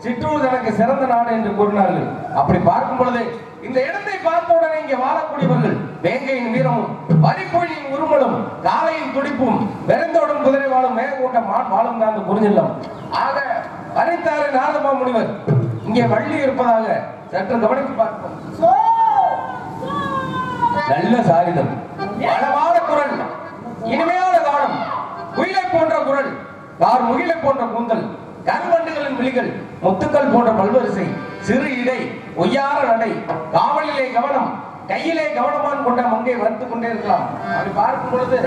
சிற்றூர் எனக்கு சிறந்த நாடு என்று கூறினார்கள். அப்படி பார்க்கும் பொழுது இந்த இடத்தை பார்த்த உடனே இங்கே வாழக்கூடியவர்கள் வேங்கையின் வீரமும் வரிப்பொழியின் உருமலும் காலையின் துடிப்பும் விரைந்தோடும் குதிரை வாழும் மேகூட்ட வாழும் தான் புரிஞ்சிடலாம். ஆக வரைத்தாறு நாரதமா முனிவர் இங்கே வள்ளி இருப்பதாக சற்று கவனித்து பார்ப்போம். நல்ல சாரிதம், அழகான குரல், இனிமையான காலம், குயிலை போன்ற குரல், கார் முகிலை போன்ற கூந்தல், கருவண்டுகளின் விழிகள், முத்துக்கள் போன்ற பல்வரிசை, சிறு இடை, ஒய்யார நடை, காவலிலே கவனம், கையிலே கவனமான் கொண்ட மங்கை வந்து கொண்டே இருக்கலாம். அப்படி பார்க்கும் பொழுது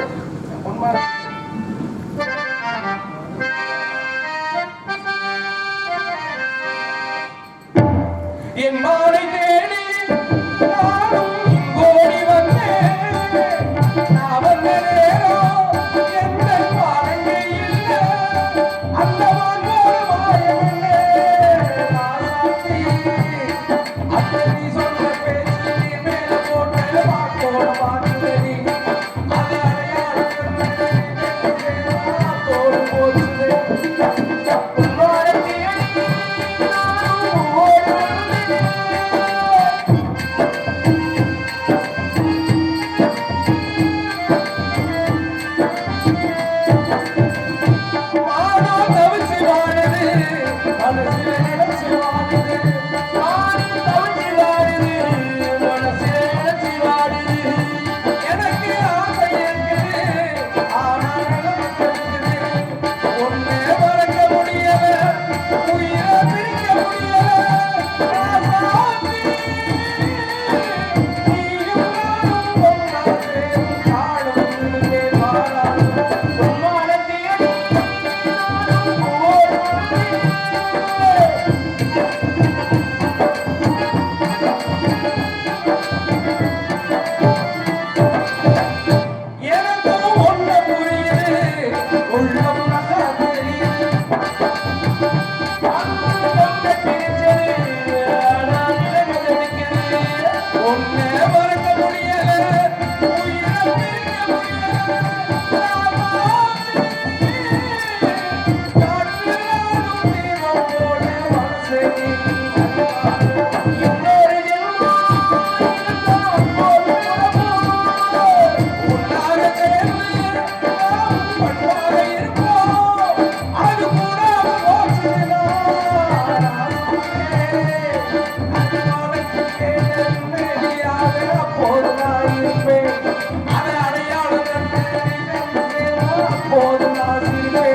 என் மாலை தேடி நானும் இங்கோடி வந்தேன். இருப்போம். எப்போதும் ஆசிரியே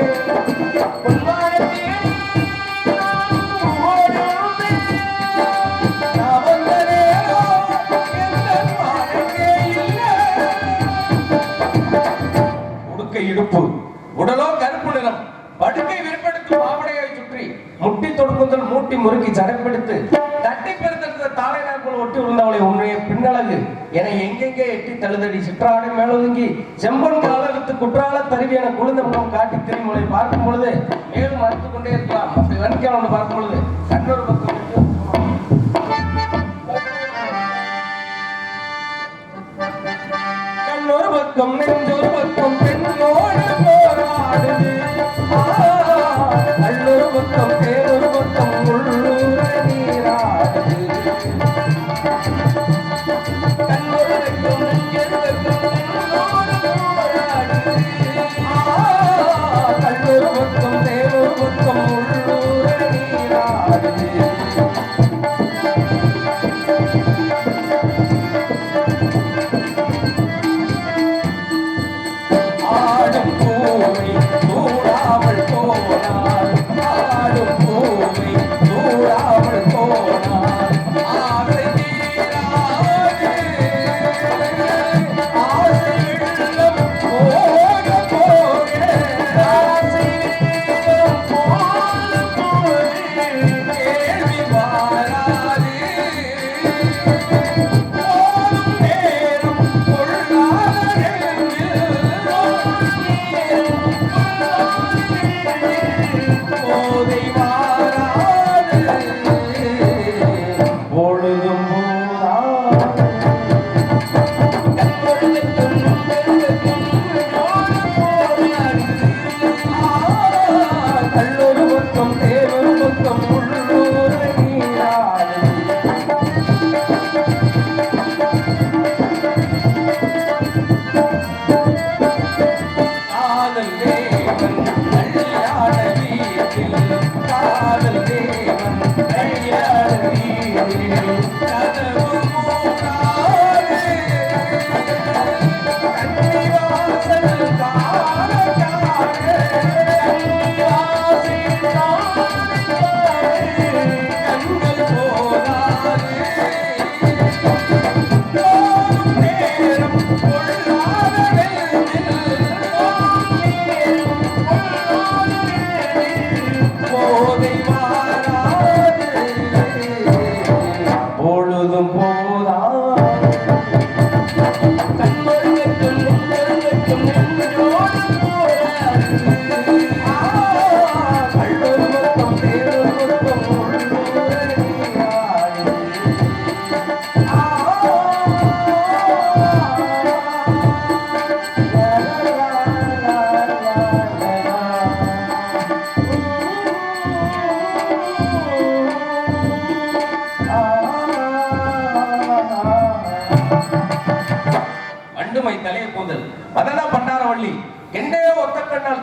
இடுப்பு உடலோ கருப்பு நிறம் படுக்கை விருப்பெடுத்து மாவடையை சுற்றி முட்டி தொடுக்குதல் மூட்டி முறுக்கி சடைப்படுத்து தட்டி பெருத்த தாளை நாட்கள் ஒட்டி விழுந்தவளை உன்னுடைய பின்னழகு என எங்கெங்கே எட்டி தழுதடி சிற்றாடை மேலொதுங்கி செம்பன் காலத்து குற்றால தருவி என குளிர்ந்த முகம் காட்டி திரும்பலை பார்க்கும் பொழுது மேலும் மறுத்து கொண்டே இருக்கலாம். அப்படி வணிக்கான பார்க்கும் பொழுது கண்ணொரு பக்கம் கண்ணொரு பக்கம் நெஞ்சொரு பக்கம் பெண்ணோடு போராடுது கல்லொரு பக்கம் பேரொரு பக்கம் உள்ளூர நீராடுது கண்ணொரு பக்கம் நெஞ்சொரு பக்கம் பெண்ணோடு போராடுது கல்லொரு பக்கம் பேரொரு பக்கம் உள்ளூர நீராடுது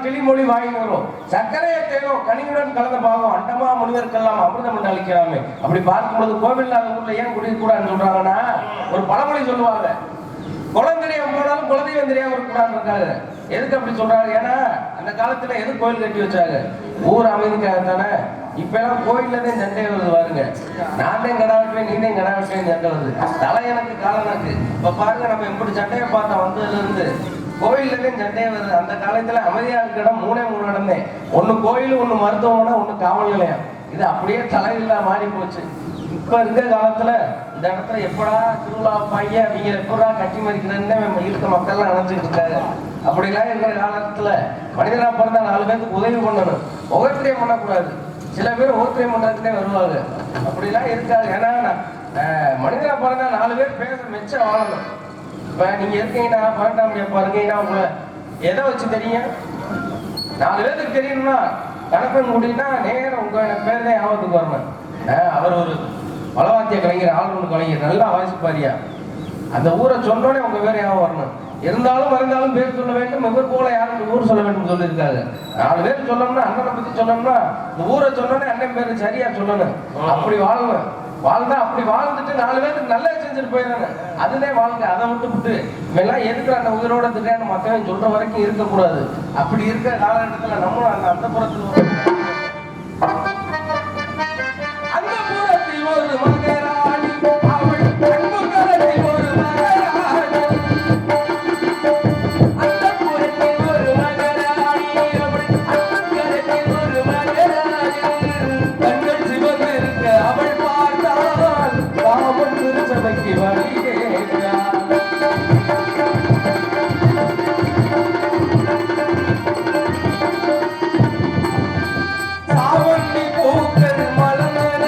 கிளிமொழி வாங்கினோம் சர்க்கரையை தேனோ கனியுடன் கலந்த பாகம் அண்டமா முனிவருக்கெல்லாம் அமிர்தம் என்று அளிக்கலாமே. அப்படி பார்க்கும்போது கோவில் இல்லாத ஊர்ல ஏன் குடிக்கூடாதுன்னு சொல்றாங்கன்னா ஒரு பழமொழி சொல்லுவாங்க, குளம் தெரியாம போனாலும் குலதெய்வம் தெரியாம இருக்கக்கூடாது இருக்காங்க. எதுக்கு அப்படி சொல்றாங்க? ஏன்னா அந்த காலத்துல எது கோயில் கட்டி வச்சாங்க? ஊர் அமைதிக்காக தானே. இப்ப எல்லாம் கோயில்லதான் சண்டை வருது பாருங்க. நான் தான் கடா விட்டுவேன், நீ தான் கடா விட்டுவேன் சண்டை வருது. தலை எனக்கு காலம் எனக்கு. இப்ப பாருங்க, நம்ம எப்படி சண்டையை பார்த்தோம் வந்ததுல இருந்து கோயில்லையும் சண்டையே வருது. அந்த காலத்துல அமைதியா இருக்க இடம் மூணு இடம்தான். ஒண்ணு கோயில், ஒண்ணு மருத்துவமனை, ஒண்ணு காவல் நிலையம். இது அப்படியே தலையில்லா மாறி போச்சு. இப்ப இருக்க காலத்துல இந்த இடத்துல எப்படா திருவிழா பையன் அவங்க எப்படா கட்டி மறிக்கிறதுன்னு இருக்க மக்கள்லாம் நினைச்சிட்டு இருக்காங்க. அப்படிலாம் இருக்கிற காலத்துல மனிதனா பிறந்தா 4 பேருக்கு உதவி பண்ணணும், ஒவ்வொருத்தரையும் பண்ணக்கூடாது. சில பேர் ஒவ்வொருத்தரையும் பண்றதுக்குன்னே வருவாங்க. அப்படிலாம் இருக்காது. ஏன்னா மனிதனா பிறந்தா 4 பேர் பேச மெச்ச வாழணும். இப்ப நீங்க இருக்கீங்கன்னா 12ஆம் அப்பா இருக்கீங்கன்னா உங்களை எதை வச்சு தெரியும்? 4 பேருக்கு தெரியணும்னா கணக்கன் முடியும்னா நேரம் உங்க பேர் தான் ஞாபகத்துக்கு வரணும். அவர் ஒரு பலவாத்திய கலைஞர், ஆளுநர் கலைஞர், நல்லா வாசிப்பாரியா. அந்த ஊரை சொன்னோடனே உங்க பேர் ஞாபகம் வரணும். இருந்தாலும் மறந்தாலும் பேர் சொல்ல வேண்டும், இவர் போல யாரும் ஊர் சொல்ல வேண்டும் சொல்லியிருக்காங்க. 4 பேர் சொல்லணும்னா அண்ணனை பத்தி சொல்லணும்னா இந்த ஊரை சொன்னோடனே அண்ணன் பேரு சரியா சொல்லணும். அப்படி வாழணும். வாழ்ந்தா அப்படி வாழ்ந்துட்டு 4 பேருக்கு நல்லா செஞ்சுட்டு போயிடுறாங்க. அதுதான் வாழ்க்கை. அதை விட்டு எல்லாம் எதுக்கு அந்த உயிரோட திடீர்னு மக்கள் சொல்ற வரைக்கும் இருக்கக்கூடாது. அப்படி இருக்கிற காலகட்டத்தில் நம்மளும் அந்த புறத்தில் ஒரு மகராணி அவள் அன்பு கரத்தில் ஒரு மகராணி அந்த புறத்தில் ஒரு மகராணி அவள் அன்பு கரத்தில் ஒரு மகராணி கண்கள் சிவந்து இருக்க அவள் பார்த்தால் காமன் திருச்சபைக்கு வழி கேட்கிறாள். சாவண்டி பூக்கள் மலர்ந்தன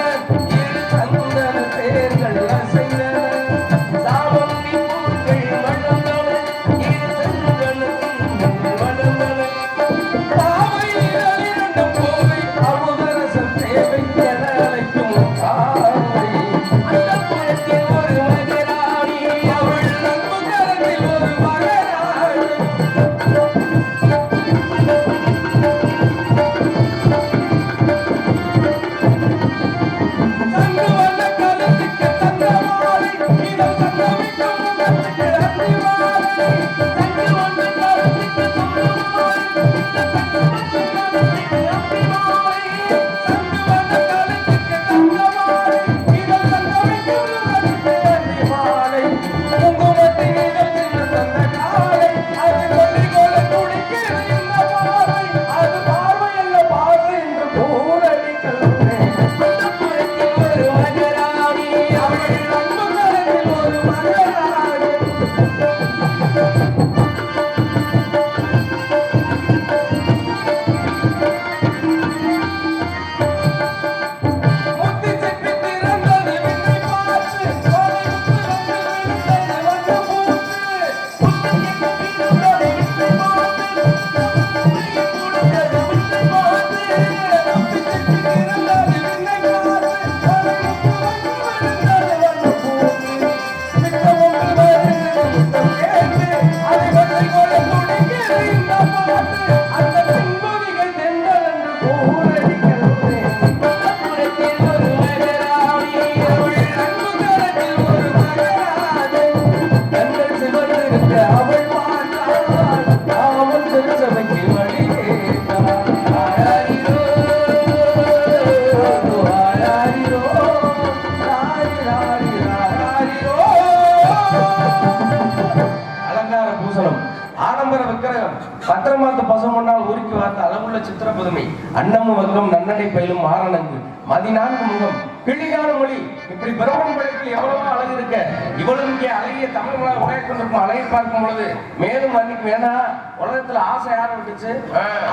பத்திரமாத்த பசுமொன்னால் உருக்கி வார்த்த அளவுள்ள சித்திர புதுமை அன்னமும் வக்கம் நன்னடை பயிலும் மாரணங்கு 14 முகம் கிளிகான மொழி இப்படி பிரம்மன் படைப்பில் எவ்வளவோ அழகு இருக்க இவ்வளவு இங்கே அழகிய தமிழ் உடைய கொண்டிருக்கும் அழகை பார்க்கும் பொழுது மேலும் அன்னைக்கு வேணா உலகத்துல ஆசை யாரும் விட்டுச்சு?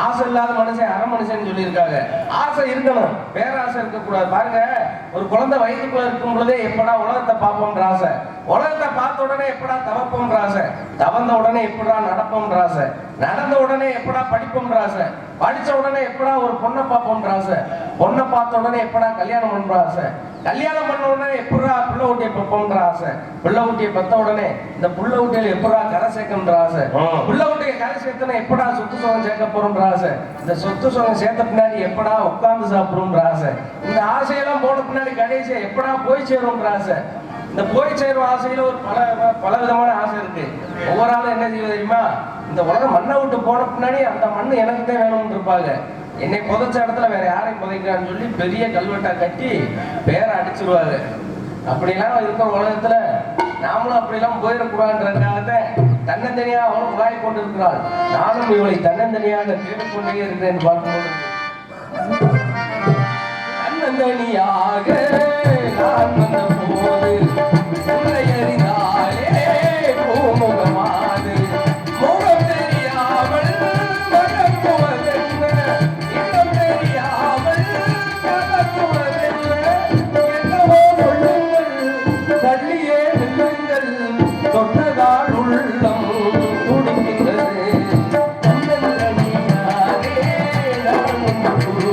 ஆசை இல்லாத மனுஷன் அரை மனுஷன் சொல்லியிருக்காங்க. ஆசை இருக்கணும், பேராசை இருக்கக்கூடாது. பாருங்க, ஒரு குழந்தை வயிற்றுக்குள்ள இருக்கும் பொழுதே எப்படா உலகத்தை பார்ப்போம்ன்ற ஆசை, உலகத்தை பார்த்த உடனே எப்படா தவப்போம்ன்ற ஆசை, தவந்த உடனே எப்படா நடப்போம்ன்ற ஆசை, நடந்த உடனே எப்படா படிப்போம்ன்ற ஆசை, படிச்ச உடனே எப்படா ஒரு பொண்ணை பார்ப்போம்ன்ற ஆசை, பொண்ணை பார்த்த உடனே எப்படா கல்யாணம் பண்ற ஆசை, கல்யாணம் பண்ண உடனே எப்படா பிள்ளை ஊட்டியை பப்போம்ன்ற ஆசை, பிள்ளை ஊட்டியை பத்த உடனே இந்த புள்ள ஊட்டியில எப்படா கரை சேர்க்கணுன்ற ஆசை, புள்ள ஊட்டியை கரை சேர்த்தனா எப்படா சொத்து சுகம் சேர்க்க போறோம்ன்ற ஆசை, இந்த சொத்து சுகம் சேர்த்த பின்னாடி எப்படா உட்கார்ந்து சாப்பிடும்ன்ற ஆசை, இந்த ஆசையெல்லாம் போன பின்னாடி கடைசியா எப்படா போய் சேரும்ன்ற ஆசை. இந்த போய் சேரும் ஆசையில ஒரு பல விதமான ஆசை இருக்கு. ஒவ்வொரு ஆளும் என்ன செய்வது தெரியுமா? இந்த உலகம் மண்ணை விட்டு போன பின்னாடி அந்த மண் எனக்கு தான் வேணும்னு இருப்பாங்க. என்னை புதைச்ச இடத்துல வேற யாரையும் புதைக்கிறான்னு சொல்லி பெரிய கல்வெட்டா கட்டி பேரை அடிச்சிருவாங்க. அப்படிலாம் இருக்கிற உலகத்துல நாமளும் அப்படிலாம் போயிடக்கூடாதுன்றதுக்காக தன்னந்தனியா அவனும் உலாய் கொண்டு இருக்கிறாள். நானும் இவளை தன்னந்தனியாக தேடிக்கொண்டே இருக்கிறேன். பார்க்கும்போது தன்னந்தனியாக நான் வந்த போது உன்னை அறிந்தாலே பூமுகமாது முகம் தெரியாமல் வழக்குவதென்ன, இடம் தெரியாமல் கலக்குவதென்ன, என்னவோ சொல்லுங்கள் தள்ளியே நில்லுங்கள், தொட்டதால் உள்ளம் துடிக்கின்றது. தன்னந்தனியாரே நான் வந்த போது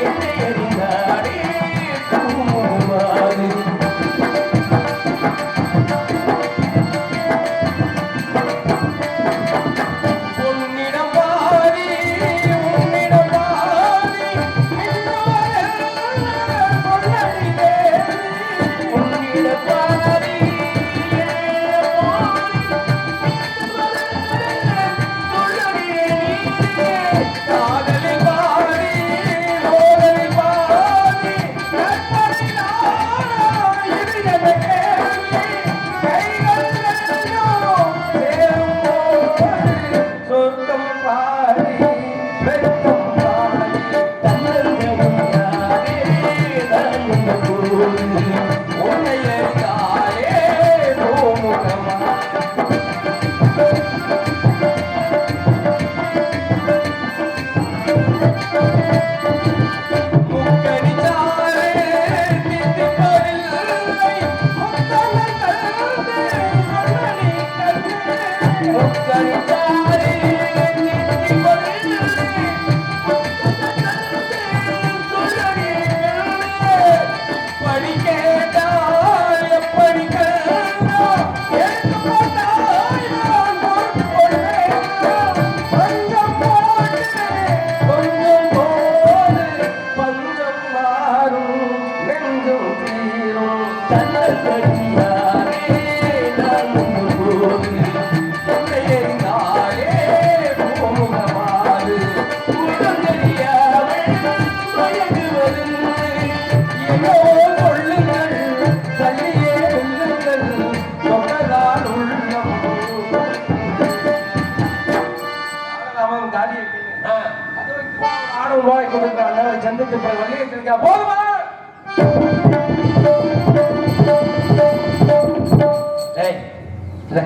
என்னை அறிந்தாலே பூமுகமாது சந்தித்து வழியிட்டிருக்கா போதுமா?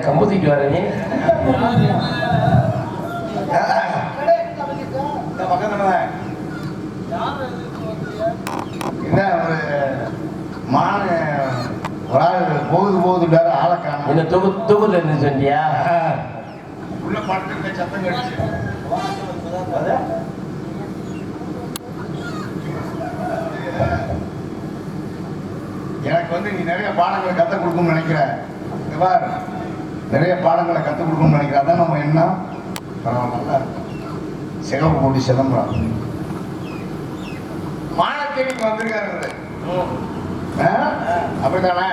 கம்பு தூக்கிட்டு வர நீ என்ன ஒரு மான ஒரு ஆள் போகுது ஆளக்கான என்ன தூக்குல இருந்து சொன்னியா? உள்ள படுத்து சத்தம் கடிச்சு எனக்கு வந்து நீ நிறைய பாடங்களை கற்றுக் கொடுக்கணும்னு நினைக்கிற. நிறைய பாடங்களை கற்றுக் கொடுக்கணும்னு நினைக்கிற. அதான் நம்ம என்ன பரவாயில்ல, நல்லா இருக்கும். சிகப்பு போட்டி சிதம்பரம் மானத்தேடிக்கு வந்திருக்காரு. அப்படித்தானே?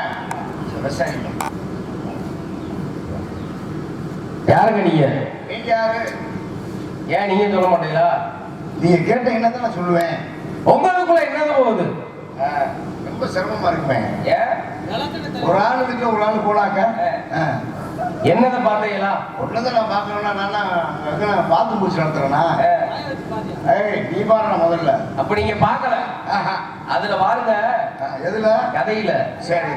விவசாயி யாருங்க நீங்க? நீங்க யாரு? ஏன் நீங்க சொல்ல மாட்டீங்களா? நீங்க கேட்டீங்கன்னா தான் நான் சொல்லுவேன். உங்களுக்குள்ள என்னது போகுது? ரொம்ப சிரமமா இருக்குமே. ஏன் ஒரு ஆளுக்கு ஒரு ஆள் போனாக்க என்னதை பார்த்தீங்களா? ஒன்னதான் நான் பார்க்கணும்னா நான் பார்த்து முடிச்சு நடத்துறேன்னா நீ பாருங்க முதல்ல. அப்ப நீங்க பார்க்கல, அதுல பாருங்க. எதுல? கதையில. சரி,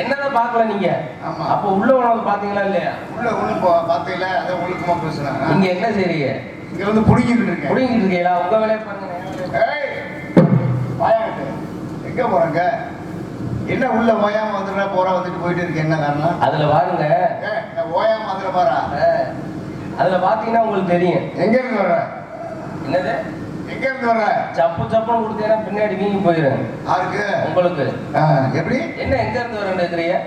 என்னதை பார்க்கல நீங்க? ஆமா. அப்ப உள்ள உணவு பாத்தீங்களா இல்லையா? உள்ள ஒண்ணு பாத்தீங்களா? அதை ஒழுக்கமா பேசுறேன். நீங்க என்ன செய்றீங்க? இங்க வந்து புடிங்கிட்டு இருக்கேன். புடிங்கிட்டு இருக்கீங்களா? உங்க வேலையை பாருங்க. எங்க போறாங்க? என்ன உள்ள ஓயாம வந்துடுற போறா வந்துட்டு போயிட்டு இருக்கு, என்ன காரணம்? அதுல பாருங்க. ஓயாம வந்துட பாரா. அதுல பாத்தீங்கன்னா உங்களுக்கு தெரியும். எங்க இருந்து வர்ற? என்னது? எங்க இருந்து வர்ற? சப்பு சப்புன்னு கொடுத்தீங்கன்னா பின்னாடி வீங்கி போயிடும். யாருக்கு? உங்களுக்கு. எப்படி? என்ன எங்க இருந்து வரேன்னு கேக்குறீங்க?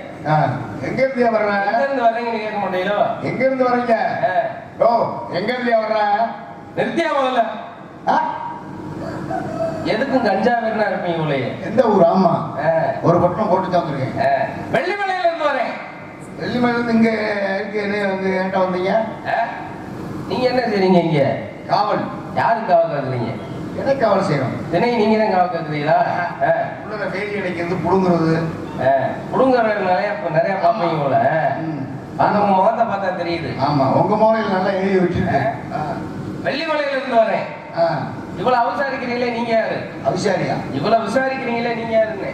எங்க இருந்து வர்ற? எங்க இருந்து வர்றீங்கன்னு கேட்க மாட்டீங்களோ? எங்க இருந்து வர்றீங்க? ஓ, எங்க இருந்து வர்ற? நிறுத்தியா முதல்ல. எதுக்கும் கஞ்சா வேணா இருப்பீங்க உள்ளே. எந்த ஊர்? ஆமா, ஒரு பட்டம் போட்டு தான் வந்திருக்கேன். வெள்ளிமலையில இருந்து வரேன். வெள்ளிமலையில இருந்து இங்க இருக்கு. என்ன வந்து என்கிட்ட வந்தீங்க? நீங்க என்ன செய்றீங்க இங்க? காவல். யாருக்கு காவல் காக்குறீங்க? என்ன காவல் செய்யணும்? தினை நீங்க தான் காவல் காக்குறீங்களா? உள்ள வேலி அடைக்கிறது, புடுங்குறது. நிறைய பார்ப்பீங்க போல. அந்த உங்க முகத்தை பார்த்தா தெரியுது. ஆமா, உங்க முறையில் நல்லா எழுதி வச்சிருக்கேன். வெள்ளிமலையில இருந்து வரேன். இவ்வளவு அவசாரிக்கிறீங்களே, நீங்க யாரு? அவசாரியா? இவ்வளவு விசாரிக்கிறீங்களே, நீங்க யாருன்னு?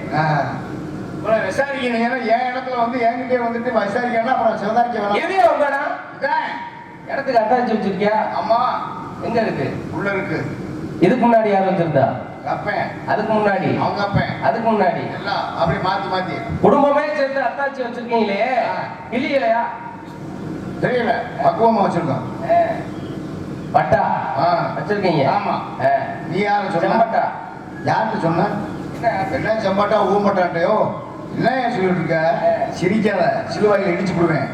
இவ்வளவு விசாரிக்கிறீங்கன்னா என் இடத்துல வந்து என்கிட்டே வந்துட்டு விசாரிக்கணும். அப்புறம் சிவதாரிக்க வேணாம். எதையோ வந்தாடா இடத்துக்கு அட்டாச்சு வச்சிருக்கியா? ஆமா. எங்க இருக்கு? உள்ள இருக்கு. இதுக்கு முன்னாடி யார் வச்சிருந்தா? அப்பேன். அதுக்கு முன்னாடி அவங்க அப்பேன். அதுக்கு முன்னாடி எல்லாம் அப்படி மாத்தி மாத்தி குடும்பமே சேர்த்து அத்தாச்சி வச்சிருக்கீங்களே, இல்லையா? தெரியல, பக்குவமா வச்சிருக்கோம். பட்டா வச்சிருக்கீங்க? ஆமா. நீ யாரு சொன்ன? செம்பட்டா. யார்கிட்ட சொன்ன? என்ன செம்பட்டா ஊம்பட்டாட்டையோ? என்ன சொல்லிட்டு இருக்க? சிரிக்காத, சிலுவாயில இடிச்சு விடுவேன்.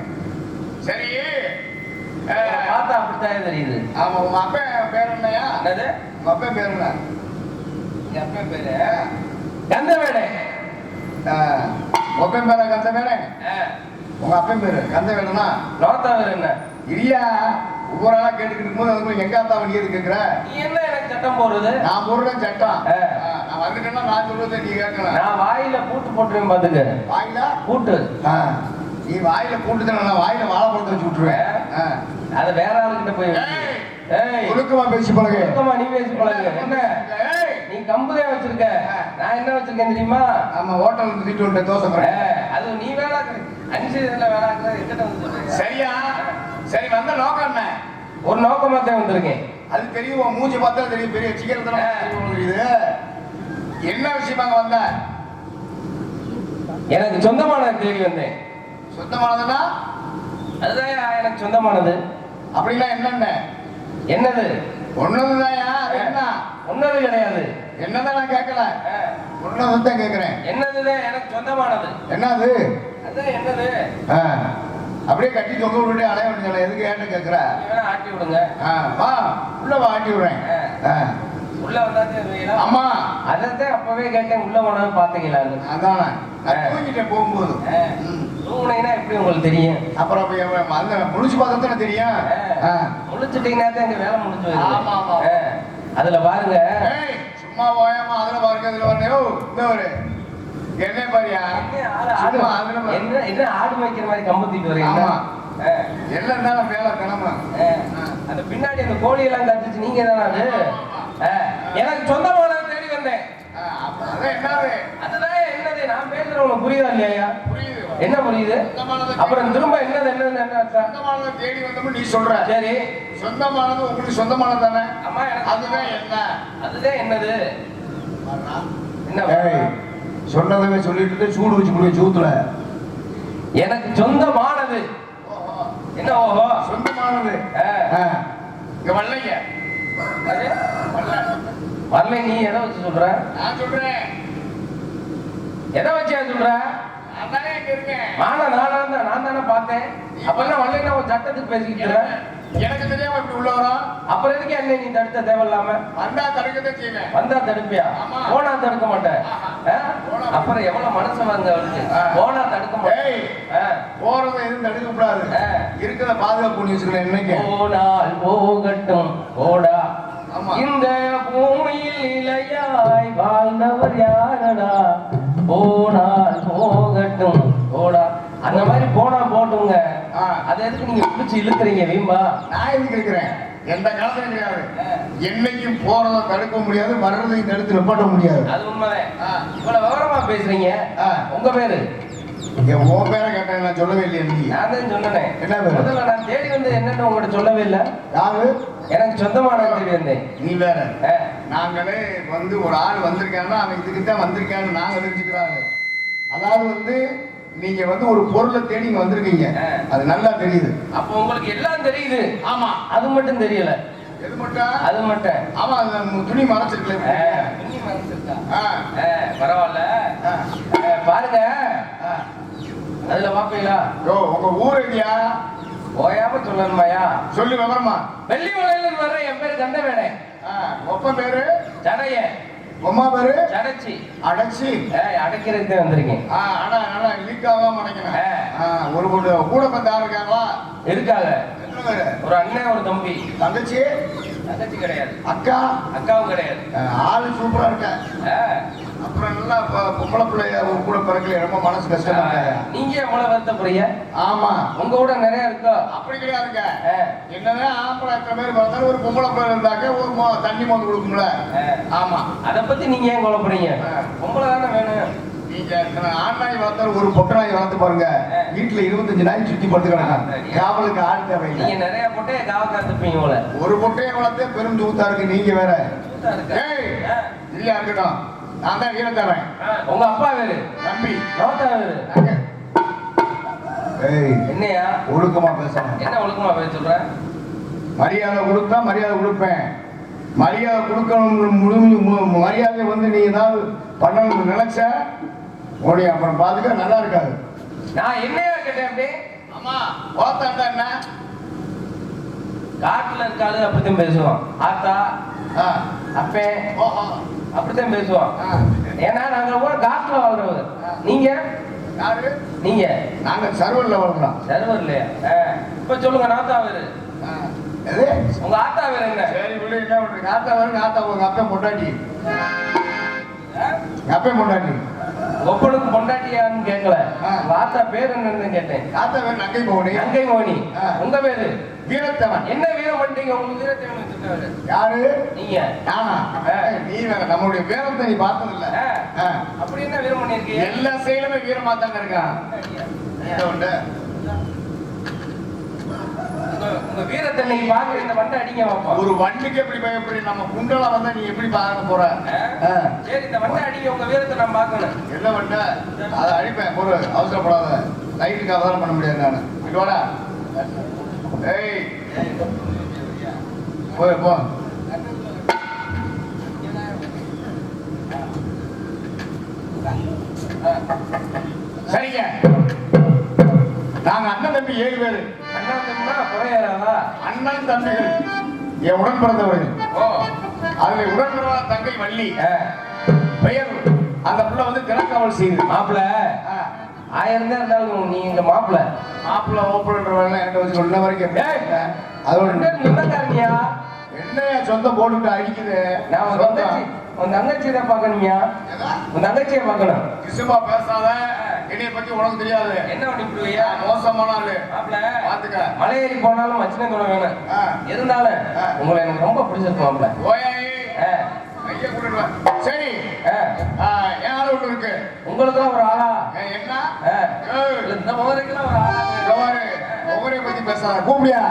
சரி, பார்த்தா அப்படித்தான் தெரியுது. ஆமா. உங்க அப்பா பேர் என்னையா? என்னது? உங்க அப்பா பேர் என்ன? எங்க அப்பா பேரு கந்தவேணே. ஒப்பன் பேர கந்தவேணே? உங்க அப்பன் பேரு கந்தவேணா? நோத்தா பேர் என்ன? இல்லையா, ஒவ்வொரு ஆளா கேட்டுக்கிட்டு இருக்கும்போது அதுக்கு எங்க அத்தா வண்டி எது கேட்கிற? நீ என்ன எனக்கு சட்டம் போடுறது? நான் போடுறேன் சட்டம். நான் வந்துட்டேன்னா நான் சொல்றதை நீ கேட்கலாம். நான் வாயில பூட்டு போட்டுருவேன் பாத்துக்க. வாயில பூட்டு? நீ வாயில பூட்டு தானே, நான் வாயில வாழைப்பழத்தை வச்சு விட்டுருவேன். அத வேற ஆளுகிட்ட போய் ஏய் ஒழுக்கமா பேசி பழகு. ஒழுக்கமா நீ பேசி பழகு. என்ன நீ கம்புதே வச்சிருக்க, நான் என்ன வச்சிருக்கேன் தெரியுமா? ஆமா, ஹோட்டல் திட்டு விட்ட தோசை கறி. அது நீ வேலை அஞ்சு இதுல வேலை எங்கிட்ட வந்து சரியா? சரி, வந்த நோக்கம் என்ன? ஒரு நோக்கமா தான் வந்திருக்கேன். அது தெரியும், உன் மூஞ்சி பார்த்தா தெரியும், பெரிய சீக்கிரத்துல இது என்ன விஷயமாங்க வந்த? எனக்கு சொந்தமானது தேடி வந்தேன். சொந்தமானதுன்னா அதுதான் எனக்கு சொந்தமானது. அப்படின்னா என்னென்ன? என்னது? ஒன்னதுதான்யா. என்ன? ஒன்னது கிடையாது. என்னதான் நான் கேட்கல, ஒன்னதான் கேட்கிறேன். என்னதுதான் எனக்கு சொந்தமானது. என்னது? அதான் என்னது? அப்படியே கட்டி தொங்க விட்டுட்டு அலைய வேண்டியது, எதுக்கு ஏன்னு கேட்கிற? ஆட்டி விடுங்க. வா உள்ள வா, ஆட்டி விடுறேன். உள்ள வந்தாதான். ஆமா, அதான் அப்பவே கேட்டேன், உள்ள போனாலும் பாத்தீங்களா? அதானே நான் தூங்கிட்டேன் போகும்போது. தூங்குனீங்கன்னா எப்படி உங்களுக்கு தெரியும்? அப்புறம் அந்த முழிச்சு பார்த்தா தானே தெரியும். முழிச்சுட்டீங்கன்னா தான் எங்க வேலை முடிஞ்சு வருது. ஆமா ஆமா. அதுல பாருங்க, சும்மா ஓயாம அதுல பாருங்க, இதுல வரலையோ இந்த ஒரு என்ன பாரியா? என்ன ஆடு மேய்க்கிற மாதிரி கம்பத்திட்டு வரீங்க? எல்லாம் இருந்தாலும் வேலை கிளம்ப. அந்த பின்னாடி அந்த கோழி எல்லாம் கத்துச்சு, நீங்க தானே அது? எனக்கு சொந்தமானது தேடி வந்தேன். அதுதான் என்னது? நான் பேசுறேன், உனக்கு புரியுதா இல்லையா? என்ன புரியுது? அப்புறம் திரும்ப என்னது என்னது என்ன சொந்தமானது தேடி வந்தோம் நீ சொல்ற. சரி, சொந்தமானது உங்களுக்கு சொந்தமானது தானே? ஆமா, அதுதான் என்ன? அதுதான் என்னது? என்ன சொன்னதவே சொல்லிட்டு சூடு வச்சு முடிய சூத்துல. எனக்கு சொந்தமானது என்ன? ஓஹோ, சொந்தமானது இங்க வரலைங்க. வரல. நீ எதை வச்சு சொல்ற? நான் சொல்றேன். எதை வச்சு சொல்ற? நான் தானே பார்த்தேன். அப்பெல்லாம் வரலைன்னா ஒரு சட்டத்துக்கு பேசிக்கிட்டு எனக்கு தெரியாம இப்படி உள்ள வரும். அப்புறம் எதுக்கு என்ன நீ தடுத்த தேவையில்லாம? வந்தா தடுக்கதான் செய்வேன். வந்தா தடுப்பியா? போனா தடுக்க மாட்டேன். அப்புறம் எவ்வளவு மனசு வாங்க அவளுக்கு? போனா தடுக்க மாட்டேன். போறத எதுவும் தடுக்க கூடாது. இருக்கிறத பாதுகாப்பு பண்ணி வச்சுக்கலாம். என்னைக்கு போனால் போகட்டும் போடா, இந்த பூமியில் நிலையாய் வாழ்ந்தவர் யாரடா? போனால் போகட்டும் போடா. அந்த மாதிரி போனா போட்டுங்க. அதை எதுக்கு நீங்க பிடிச்சி இழுக்கிறீங்க வீம்பா? நான் எதுக்கு இருக்கிறேன்? எந்த காலத்துலயும் கிடையாது. என்னைக்கும் போறதை தடுக்க முடியாது, வர்றதையும் தடுத்து நிப்பாட்ட முடியாது. அது உண்மைதான். இவ்வளவு விவரமா பேசுறீங்க. உங்க பேரு? உன் பேரை கேட்டேன், நான் சொல்லவே இல்லையா? நீ நான் தான் சொன்னேன். என்ன பேரு? முதல்ல நான் தேடி வந்து என்னன்னு உங்கள்கிட்ட சொல்லவே இல்லை. யாரு? எனக்கு சொந்தமான தேடி வந்தேன். நீ வேற. நாங்களே வந்து ஒரு ஆள் வந்திருக்காங்கன்னா அவன் இதுக்குதான் வந்திருக்கான்னு நாங்க தெரிஞ்சுக்கிறாங்க. அதாவது வந்து நீங்க வந்து ஒரு பொருளை தேடி இங்க வந்திருக்கீங்க, அது நல்லா தெரியுது. அப்ப உங்களுக்கு எல்லாம் தெரியுது. ஆமா, அது மட்டும் தெரியல. எது மட்டும்? அது மட்டும். ஆமா, துணி மறைச்சிருக்கல. துணி மறைச்சிருக்கா? பரவாயில்ல. பாருங்க, அதுல பாப்பீங்களா? உங்க ஊர் எங்கயா? ஓயாம சொல்லணுமாயா? சொல்லு விவரமா. வெள்ளிமலையில வர்ற என் பேரு கண்டவேடே. ஒப்ப பேரு ஜடைய. அம்மா பேரு ஜடச்சி. அடைச்சி. அடைக்கிறதுக்கு வந்திருக்கேன். ஆனா லீக் ஆகாம அடைக்கணும். ஒரு கூட பந்த ஆள் இருக்காங்களா? இருக்காங்க. ஒரு அண்ணன், ஒரு தம்பி. தங்கச்சி? தங்கச்சி கிடையாது. அக்கா? அக்காவும் கிடையாது. ஆளு சூப்பரா இருக்க. அப்புறம் நல்லா பொம்பளை பிள்ளைய கூட பிறக்கல, ரொம்ப மனசு கஷ்டமா. நீங்க எவ்வளவு வருத்தப்படுறீங்க? ஆமா, உங்க கூட நிறைய இருக்கா? அப்படி கிடையாதுங்க. என்னதான் ஆம்பளை எத்தனை பேர் பிறந்தாலும் ஒரு பொம்பளை பிள்ளை இருந்தாக்க ஒரு தண்ணி மோந்து கொடுக்கும்ல. ஆமா, அதை பத்தி நீங்க ஏன் குழப்பறீங்க? பொம்பளை தானே வேணும். நீங்க ஆண் நாய் வளர்த்தாலும் ஒரு பொட்டை நாய் வளர்த்து பாருங்க, வீட்டுல 25 நாய் சுத்தி படுத்து கிடக்காங்க. காவலுக்கு ஆள் தேவை. நீங்க நிறைய பொட்டையை காவ காத்துப்பீங்க போல. ஒரு பொட்டையை வளர்த்தே பெரும் தூத்தா இருக்கு. நீங்க வேற. இல்லையா இருக்கட்டும், நான் தான் வீர தரேன். உங்க அப்பா வேறு, தம்பி நோட்டா வேறு. என்னையா ஒழுக்கமா பேசணும்? என்ன ஒழுக்கமா பேச சொல்ற? மரியாதை கொடுத்தா மரியாதை கொடுப்பேன். மரியாதை கொடுக்கணும். மரியாதை வந்து நீ ஏதாவது பண்ணணும்னு நினைச்ச உடைய அப்புறம் பாத்துக்க நல்லா இருக்காது. நான் என்னையா கேட்டேன் அப்படி? ஆமா, ஓத்தாண்டா என்ன? காட்டுல இருக்காது அப்படித்தான் பேசுவான். ஆத்தா அப்பே அப்படித்தான் பேசுவான். ஏன்னா நாங்க கூட காட்டுல வாழ்றவங்க. நீங்க யாரு? நீங்க? நாங்க சர்வர்ல வாழ்றோம். சர்வர் இல்லையா? இப்ப சொல்லுங்க, நாத்தா வேறு. உங்க ஆத்தா வேறு என்ன? சரி விடு, என்ன பண்றீங்க? ஆத்தா வேறு. ஆத்தா உங்க அப்பா பொண்டாட்டி. அப்பா பொண்டாட்டி. ஒப்பனுக்கு பொண்டாட்டியான்னு கேட்கல. ஆ. வாத்தா பேர் என்னன்னு கேட்டேன். தாத்தா பேர் நங்கை மோனி. நங்கை மோனி. ஆ. உங்க பேரு? வீரத்தவன். என்ன வீரம் பண்ணிட்டீங்க? உங்க வீரத்தேவன் வச்சிருக்காரு யாரு? நீங்க. நானா? நீ வேற, நம்மளுடைய வீரத்தை நீ பார்த்தது இல்ல. அப்படி என்ன வீரம் பண்ணிருக்கீங்க? எல்லா செயலுமே வீரமா தாங்க இருக்கான். என்ன உண்டு? உங்க வீரத்தை நீங்க பாக்குற இந்த வண்டை அடிங்க பாப்பா. ஒரு வண்டிக்கு எப்படி பயப்படி? நம்ம குண்டலா வந்தா நீ எப்படி பார்க்க போற? சரி, இந்த வண்டை அடிங்க, உங்க வீரத்தை நான் பார்க்கணும். என்ன வண்ட? அதை அடிப்பேன், ஒரு அவசரப்படாத. லைட்டுக்கு அவதாரம் பண்ண முடியாது நானு. இங்க வாடா. ஏய், போய் போ. சரிங்க, நாங்க அண்ணன் தம்பி 7 பேரு. அண்ணன் தம்பினா குறையாதா? அண்ணன் தம்பிகள் என் உடன் பிறந்தவர்கள். ஓ, அதுல உடன் பிறந்த தங்கை வள்ளி. பெயர் அந்த பிள்ளை வந்து தினக்காவல் செய்யுது. மாப்பிள்ள 1000 தான் இருந்தாலும் நீ எங்க மாப்பிள்ள. மாப்பிள்ள ஓப்பன்றவங்க என்கிட்ட வச்சு சொன்ன வரைக்கும் அதோட நிலக்காரனியா? என்னையா சொந்தம் போட்டுட்டு அடிக்குது? நான் உன் தங்கச்சியை தான் பார்க்கணுமியா? உன் தங்கச்சியை பார்க்கணும். கிசுமா பேசாத, என்னைய பத்தி உனக்கு தெரியாது. என்ன பண்ணிவிடுவியா? மோசமான ஆளு. மாப்பிள்ள பாத்துக்க. மலையேறி போனாலும் மச்சினை தோண வேணும். இருந்தாலும் உங்களை எனக்கு ரொம்ப பிடிச்சிருக்கு மாப்பிள்ள. ஓயாயி ஐயா கூட. சரி, என் ஆளு ஒண்ணு இருக்கு. உங்களுக்குலாம் ஒரு ஆளா? என்ன இந்த மோதலுக்குலாம் ஒரு ஆளா? ஒவ்வொரு பத்தி பேசாத, கூப்பிடியா?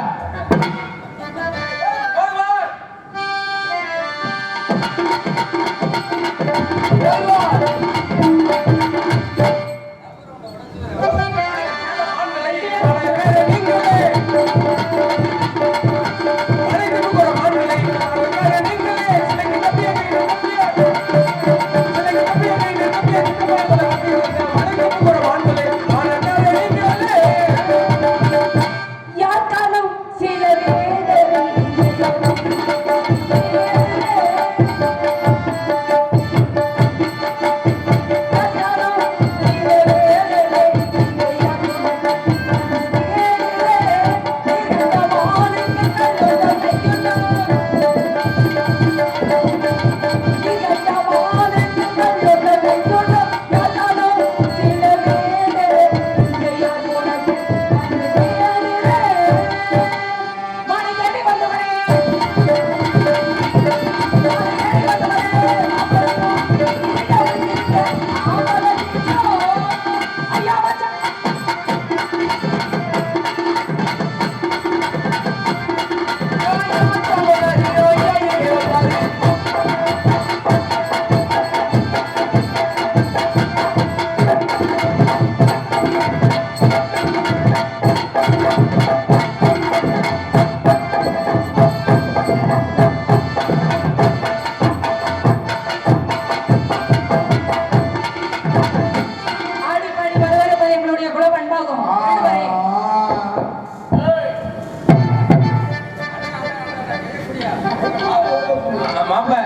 மாப்பிள்ள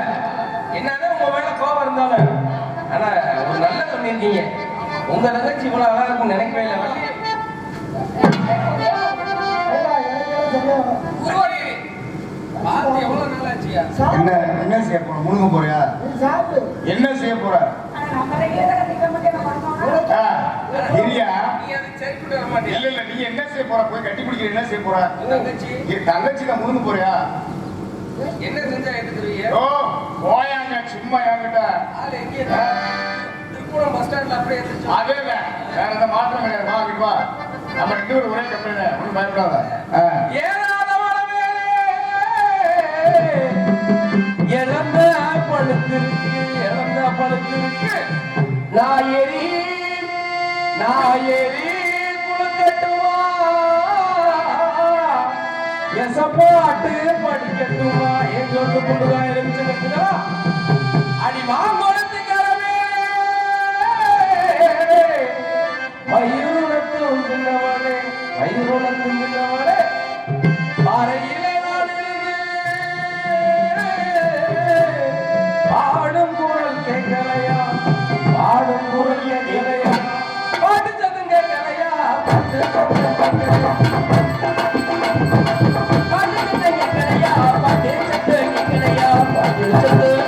என்னதான் உங்க மேல கோபம் இருந்தாலும், ஆனா ஒரு நல்ல பண்ணிருக்கீங்க. உங்க தங்கச்சி இவ்வளவு அழகா இருக்கும் நினைக்கவே இல்லை. என்ன செய்ய போற? முழுங்க போறியா? என்ன செய்ய போற? இல்ல இல்ல, நீ என்ன செய்ய போற? போய் கட்டி பிடிக்கிற. என்ன செய்ய போற? தங்கச்சி தான் முழுங்க போறியா? என்ன செஞ்சா எடுத்துருவீங்க? ஓ போயாங்க, சும்மா என்கிட்ட. திருப்பூரம் பஸ் ஸ்டாண்ட்ல அப்படியே அதே வேற எந்த மாற்றம் கிடையாது. வா வீட்டு வா, நம்ம 2 பேரும் ஒரே கம்பெனி தான், ஒன்றும் பயப்படாத. இழந்த பழுத்திருக்கு, இழந்த பழுத்திருக்கு. நாயேரி குளக்கட்டுமா, எசப்பாட்டு படிக்கட்டுமா, எங்களுக்கு கொண்டுதா எலுமிச்சு கட்டுதா அடி வாங்கொடுத்துக்கிறவே மயூரத்தும் தின்னவளே, மயூரத்தும் தின்னவளே பாறையிலே நான் இருந்து பாடும் குரல் கேட்கலையா, பாடும் குரல் கேட்கலையா, பாட்டு சத்தம் கேட்கலையா, பாட்டு சத்தம் கேட்கலையா, பாட்டு சத்தம் கேட்கலையா, பாட்டு சத்தம் கேட்கலையா, பாட்டு சத்தம்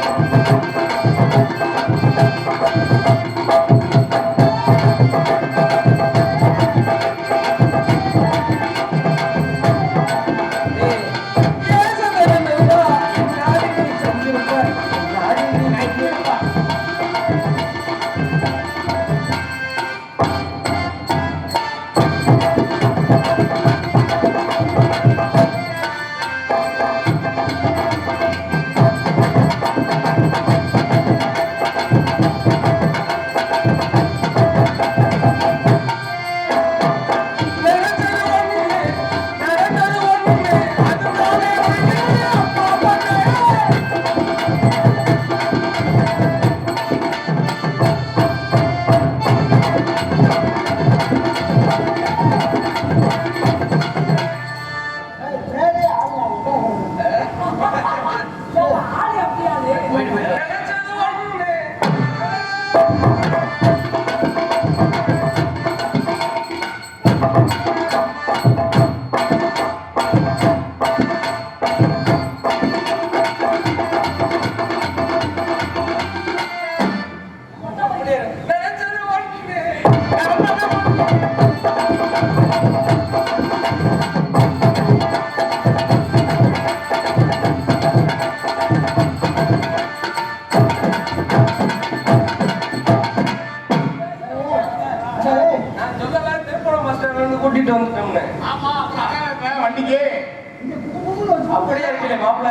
அப்படியே இருக்கல மாப்பிள்ள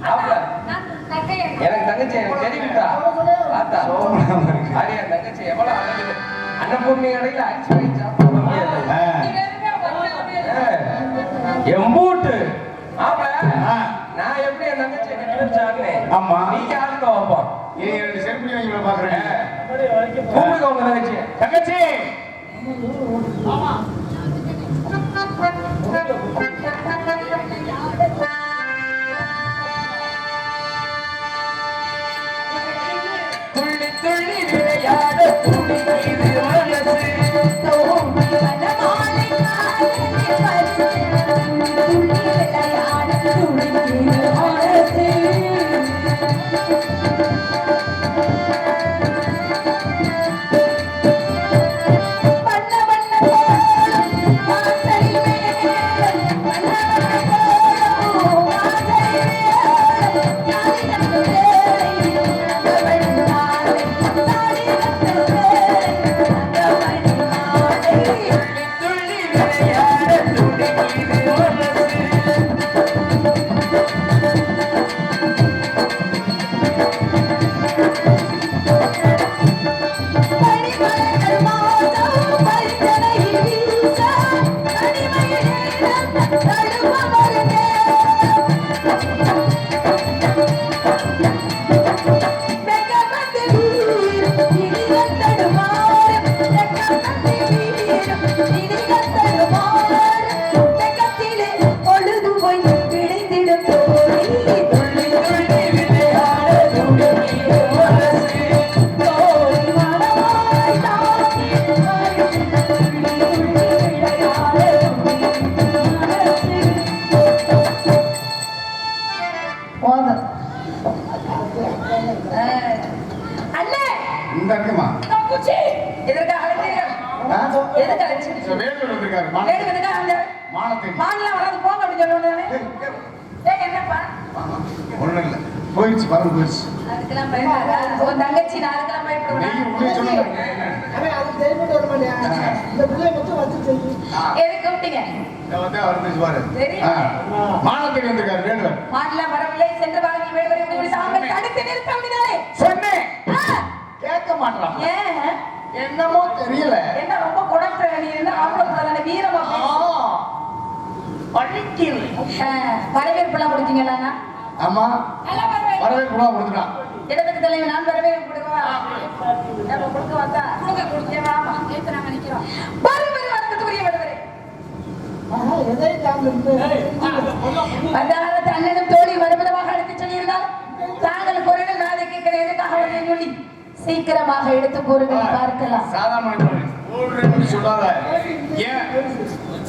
மாப்பிள்ள எனக்கு தங்கச்சி எனக்கு தெரியும்டா பார்த்தா ஆரியா தங்கச்சி எவ்வளவு அழகு அன்னபூர்ணி கடையில அரிசி வாங்கி சாப்பிட முடியாது எம்பூட்டு மாப்பிள்ள நான் எப்படி என் தங்கச்சியை கட்டி வச்சாங்க ஆமா நீங்க ஆளுங்க வைப்போம் ரெண்டு செருப்பி வாங்கி பாக்குறேன் கூப்பிடுங்க உங்க தங்கச்சி தங்கச்சி துள்ளி துள்ளி விளையாட துடிக்குது மனசு போயிடுச்சு பரவாயில்ல போயிடுச்சு தங்கச்சி நாளுக்கெல்லாம் எதுக்கு கூப்பிட்டீங்க மானத்துக்கு வந்திருக்காரு வேண்டுவர் மாடலாம் வரவில்லை சென்ற வாரத்தில் வேண்டுவரை தாங்கள் தடுத்து நிறுத்த முடியாது சொன்னேன் கேட்க மாட்டான் ஏன் என்னமோ தெரியல என்ன ரொம்ப குடத்துல நீ என்ன ஆம்பளை வீரமா வரவேற்பெல்லாம் கொடுத்தீங்களா? ஆமா வரவேற்பு கொடுத்துட்டான் இடத்துக்கு தலைவர் நான் வரவேற்பு கொடுக்கவா கொடுக்க வந்தா அண்ணனும் தோழி வருவதாக எடுத்து சொல்லியிருந்தால் தாங்கள் குறைகள் நாளை கேட்கிற எதுக்காக வருகிறேன் சொல்லி சீக்கிரமாக எடுத்து கூறுகள் பார்க்கலாம்.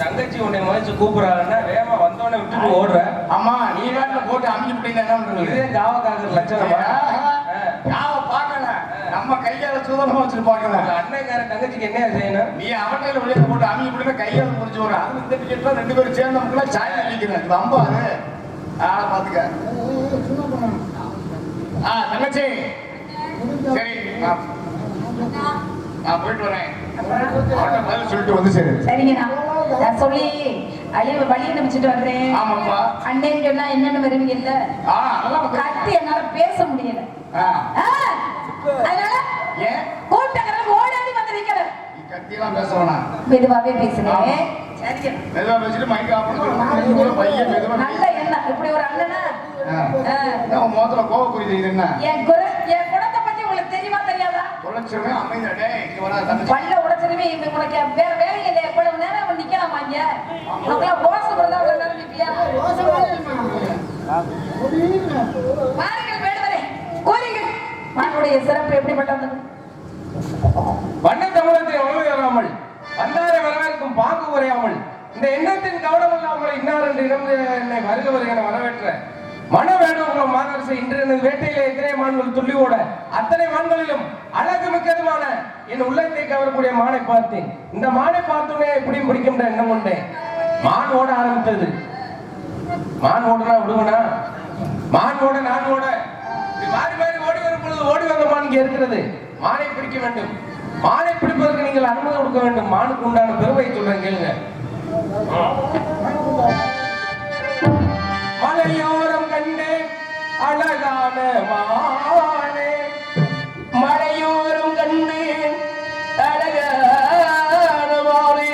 தங்கச்சி உன்னை முயற்சி கூப்பிடுறாங்கன்னா வேகமா வந்தோடனே விட்டுட்டு ஓடுற. ஆமா நீ வேலை போட்டு அமைச்சு விட்டீங்க என்ன பண்றது? இதே காவக்காக லட்சணமா காவ பாக்கல நம்ம கையால சுதந்திரமா வச்சுட்டு பாக்கல. அண்ணன்கார தங்கச்சிக்கு என்ன செய்யணும்? நீ அவட்டையில வெளியே போட்டு அமைச்சு விட்டு கையால முடிச்சு வர அது இந்த டிக்கெட்ல ரெண்டு பேரும் சேர்ந்து நமக்குலாம் சாய் அடிக்கிறேன் ரொம்ப அது ஆளை பாத்துக்க. தங்கச்சி சரி நான் போயிட்டு வரேன். சொல்லிட்டு வந்து சரி சரிங்கண்ணா நான் சொல்லி அழிவு வழி அனுப்பிச்சுட்டு வர்றேன். ஆமாப்பா அண்ணன் சொன்னா என்னன்னு வருவீங்கல்ல கத்தி என்னால பேச முடியல அதனால கூட்டங்கள் ஓடாடி வந்து நிக்கிற கத்தியெல்லாம் பேச வேணாம் மெதுவாவே பேசுனேன். சரிங்க மெதுவா பேசிட்டு மைக் ஆஃப் பண்ணி பையன் மெதுவா நல்ல என்ன இப்படி ஒரு அண்ணனா மோதல கோவக்குறி தெரியுது என்ன என் குணத்தை பத்தி உங்களுக்கு தெரியுமா தெரியாதா? உழைச்சிருவேன் அமைதியாடே இங்க வர பல்ல உடைச்சிருவே இங்க உங்களுக்கு வேற வேலைங்க இல்ல எவ்வளவு நேரம் நிக்கலாமா இங்க அவங்கள போச வரதா அவ்வளவு நேரம் நிப்பியா பாருங்கள் வேடுவரே கோரிங்கள் மானுடைய சிறப்பு எப்படிப்பட்டது? வண்ண தமிழத்தை ஒழுங்காமல் வந்தாரை வரவேற்கும் பாங்கு குறையாமல் இந்த எண்ணத்தின் கவனம் இல்லாமல் இன்னார் என்று என்னை வருக வருகிற வரவேற்ற மன வேணுகுளம் மாநரசு இன்று எனது வேட்டையிலே எத்தனை மான்கள் துள்ளி ஓட அத்தனை மான்களிலும் அழகு மிக்கதுமான என் உள்ளத்தை கவரக்கூடிய மானை பார்த்தேன். இந்த மானை பார்த்தோன்னே எப்படியும் பிடிக்கின்ற எண்ணம் கொண்டேன். மான் ஓட ஆரம்பித்தது. மான் ஓடுனா விடுவனா? மான் ஓட நான் ஓட மாறி மாறி ஓடி வரும் பொழுது ஓடி வந்த மான் இங்கே இருக்கிறது. மானை பிடிக்க வேண்டும். மானை பிடிப்பதற்கு நீங்கள் அனுமதி கொடுக்க வேண்டும். மானுக்கு உண்டான பெருமையை சொல்றேன் கேளுங்க. மானே மழையோரும் கண்டு அழகான மானே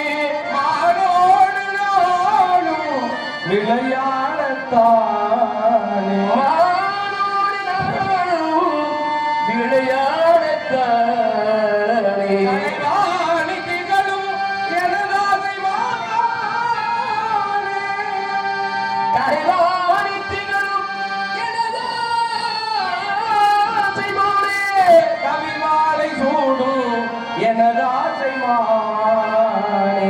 மானோடு நானும் விளையாடத்தானே மானோடு நானும் விளையாடத்தானே கலைவாணி திகழும் எனதாசை மானே கலைவாணி திகழும் எனதாசை மானே கவிமாலை சூடும் எனதாசை மானே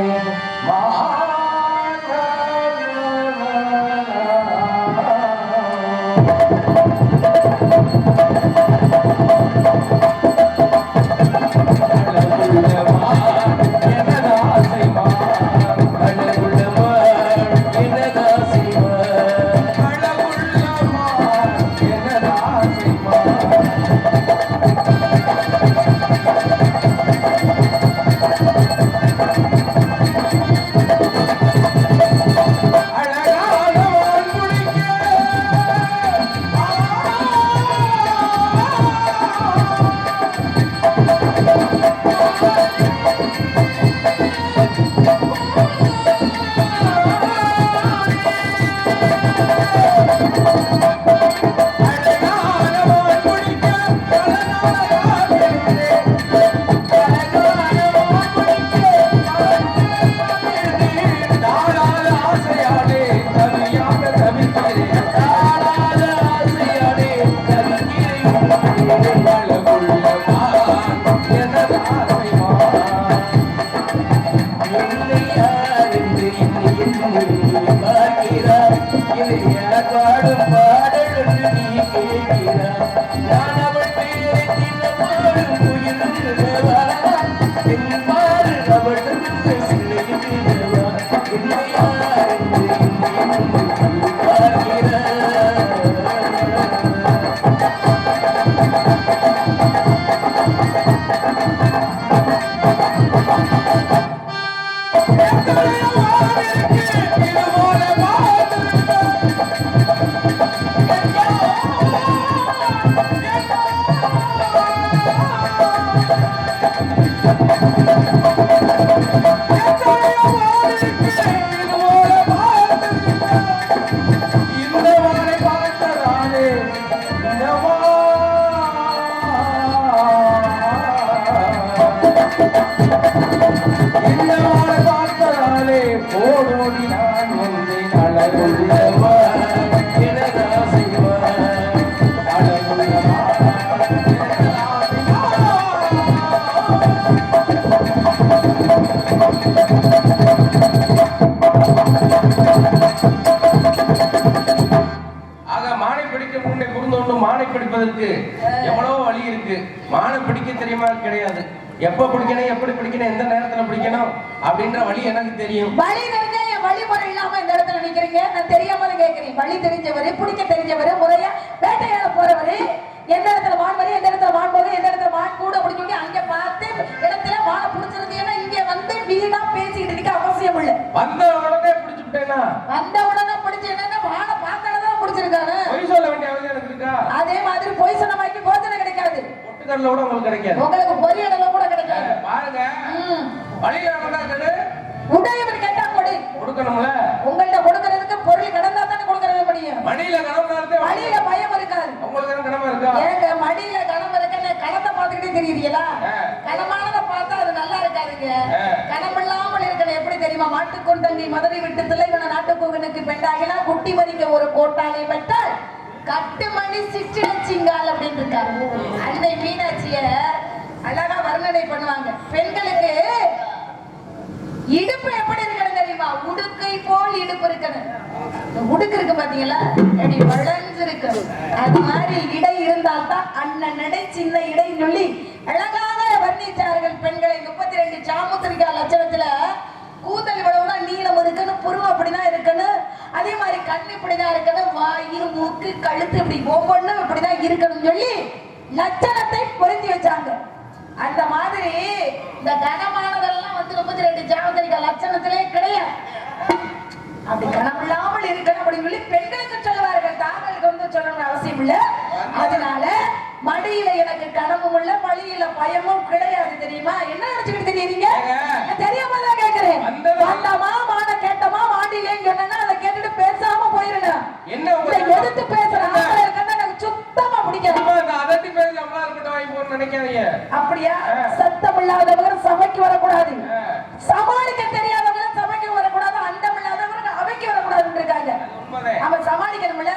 ஓடோடி நான் வந்தேன் அழகுள்ளவா எனதாசைவா அழகுள்ளவா ஆக மானை பிடிக்க முன்னே புரிந்தோண்டு மானை பிடிப்பதற்கு எவ்வளவோ வழி இருக்கு. மானை பிடிக்க தெரியுமா? கிடையாது. எப்ப பிடிக்கணும், எப்படி பிடிக்கணும், எந்த நேரத்துல பிடிக்கணும் அப்படின்ற வழி எனக்கு தெரியும். வழி தெரிஞ்ச வழிமுறை இல்லாம இந்த இடத்துல நிக்கிறீங்க. நான் தெரியாம கேட்கிறேன். வழி தெரிஞ்சவரு, பிடிக்க தெரிஞ்சவரு, முறையா வேட்டையாட போறவரு, எந்த இடத்துல மான் வரி, எந்த இடத்துல மான் போது, எந்த இடத்துல மான் கூட அப்படின்னு சொல்லி அங்க பார்த்து இடத்துல மானை பிடிச்சிருந்தீங்கன்னா இங்க வந்து வீணா பேசிக்கிட்டு இருக்க அவசியம் இல்ல. வந்த உடனே பிடிச்சுட்டேனா? வந்த உடனே பிடிச்சேன்னா மானை பார்த்தாலதான் பிடிச்சிருக்காங்க. பொய் சொல்ல வேண்டிய அவசியம் எனக்கு இருக்கா? அதே மாதிரி பொய் சொன்ன மாதிரி போஜனை கிடைக்காது. பொட்டுக்கடல கூட உங்களுக்கு கிடைக்காது. உங்களுக்கு பொரியல கூட கிடைக்காது. பாருங்க, வழியில வந்தாக்கடு உடையவர் கேட்டா கொடு கொடுக்கணும்ல. உங்கள்ட்ட கொடுக்கறதுக்கு பொருள் கடந்தா தானே கொடுக்கறது முடியும். மடியில கணவனா இருந்து மடியில பயம் இருக்காது. உங்களுக்கு கணவா இருக்கா? ஏங்க மடியில கணவன் இருக்கன்னு கணத்தை பார்த்துக்கிட்டே தெரியுறீங்களா? கணமானதை பார்த்தா அது நல்லா இருக்காதுங்க. கணமில்லாமல் இருக்கணும். எப்படி தெரியுமா? மாட்டுக்கொண்டங்கி மதுரை விட்டு திளைவன நாட்டுக்கோவனுக்கு பெண்டாகினா குட்டி மறிக்க ஒரு கோட்டானை பெற்றால் கட்டுமணி சிற்றிடச்சிங்கால் அப்படின்னு இருக்காரு. அன்னை மீனாட்சிய அழகா வர்ணனை பண்ணுவாங்க. பெண்களுக்கு இடுப்பு எப்படி இருக்கணும் தெரியுமா? உடுக்கை போல் இடுப்பு இருக்கணும். உடுக்கு இருக்கு பாத்தீங்களா, எப்படி வளைஞ்சு இருக்கு. அது மாதிரி இடை இருந்தால்தான் அண்ணன் நடை சின்ன இடை சொல்லி அழகாக வர்ணிச்சார்கள் பெண்களை. 32 சாமுத்திரிகா லட்சணத்துல கூந்தல் இவ்வளவுதான் நீளம் இருக்கணும், புருவம் அப்படிதான் இருக்கணும், அதே மாதிரி கண் இப்படிதான் இருக்கணும், வாயு மூக்கு கழுத்து இப்படி ஒவ்வொன்றும் இப்படிதான் இருக்கணும் சொல்லி லட்சணத்தை பொருத்தி வச்சாங்க. அந்த மாதிரி இந்த கனமானதெல்லாம் வந்து 32 சாமுத்திரிகா லட்சணத்திலே கிடையாது. அப்படி கனமில்லாமல் இருக்கணும் அப்படின்னு சொல்லி பெண்களுக்கு சொல்லுவார்கள். தாங்களுக்கு வந்து சொல்லணும்னு அவசியம் இல்ல. அதனால மடியில எனக்கு கனவும் இல்ல, வழியில பயமும் கிடையாது. தெரியுமா? என்ன நினைச்சுக்கிட்டு தெரியுறீங்க? தெரியாம தான் கேக்குறேன். வந்தமா மான கேட்டமா மாடியிலேன்னு சொன்னா அதை கேட்டுட்டு பேசாம போயிருந்தேன். என்ன எதிர்த்து பேசுற ஆளா இருக்கா எனக்கு சுத்தமா பிடிக்காது. அதட்டி பேசி நம்மளா இருக்கட்டும் வாங்கி போன்னு நினைக்காதீங்க. அப்படியா? சத்தம் இல்லாதவங்க சபைக்கு வரக்கூடாது, சமாளிக்க தெரியாதவங்க சபைக்கு வரக்கூடாது, அண்டம் இல்லாதவங்க அவைக்கு வரக்கூடாதுன்னு இருக்காங்க. அவன் சமாளிக்கணும்ல,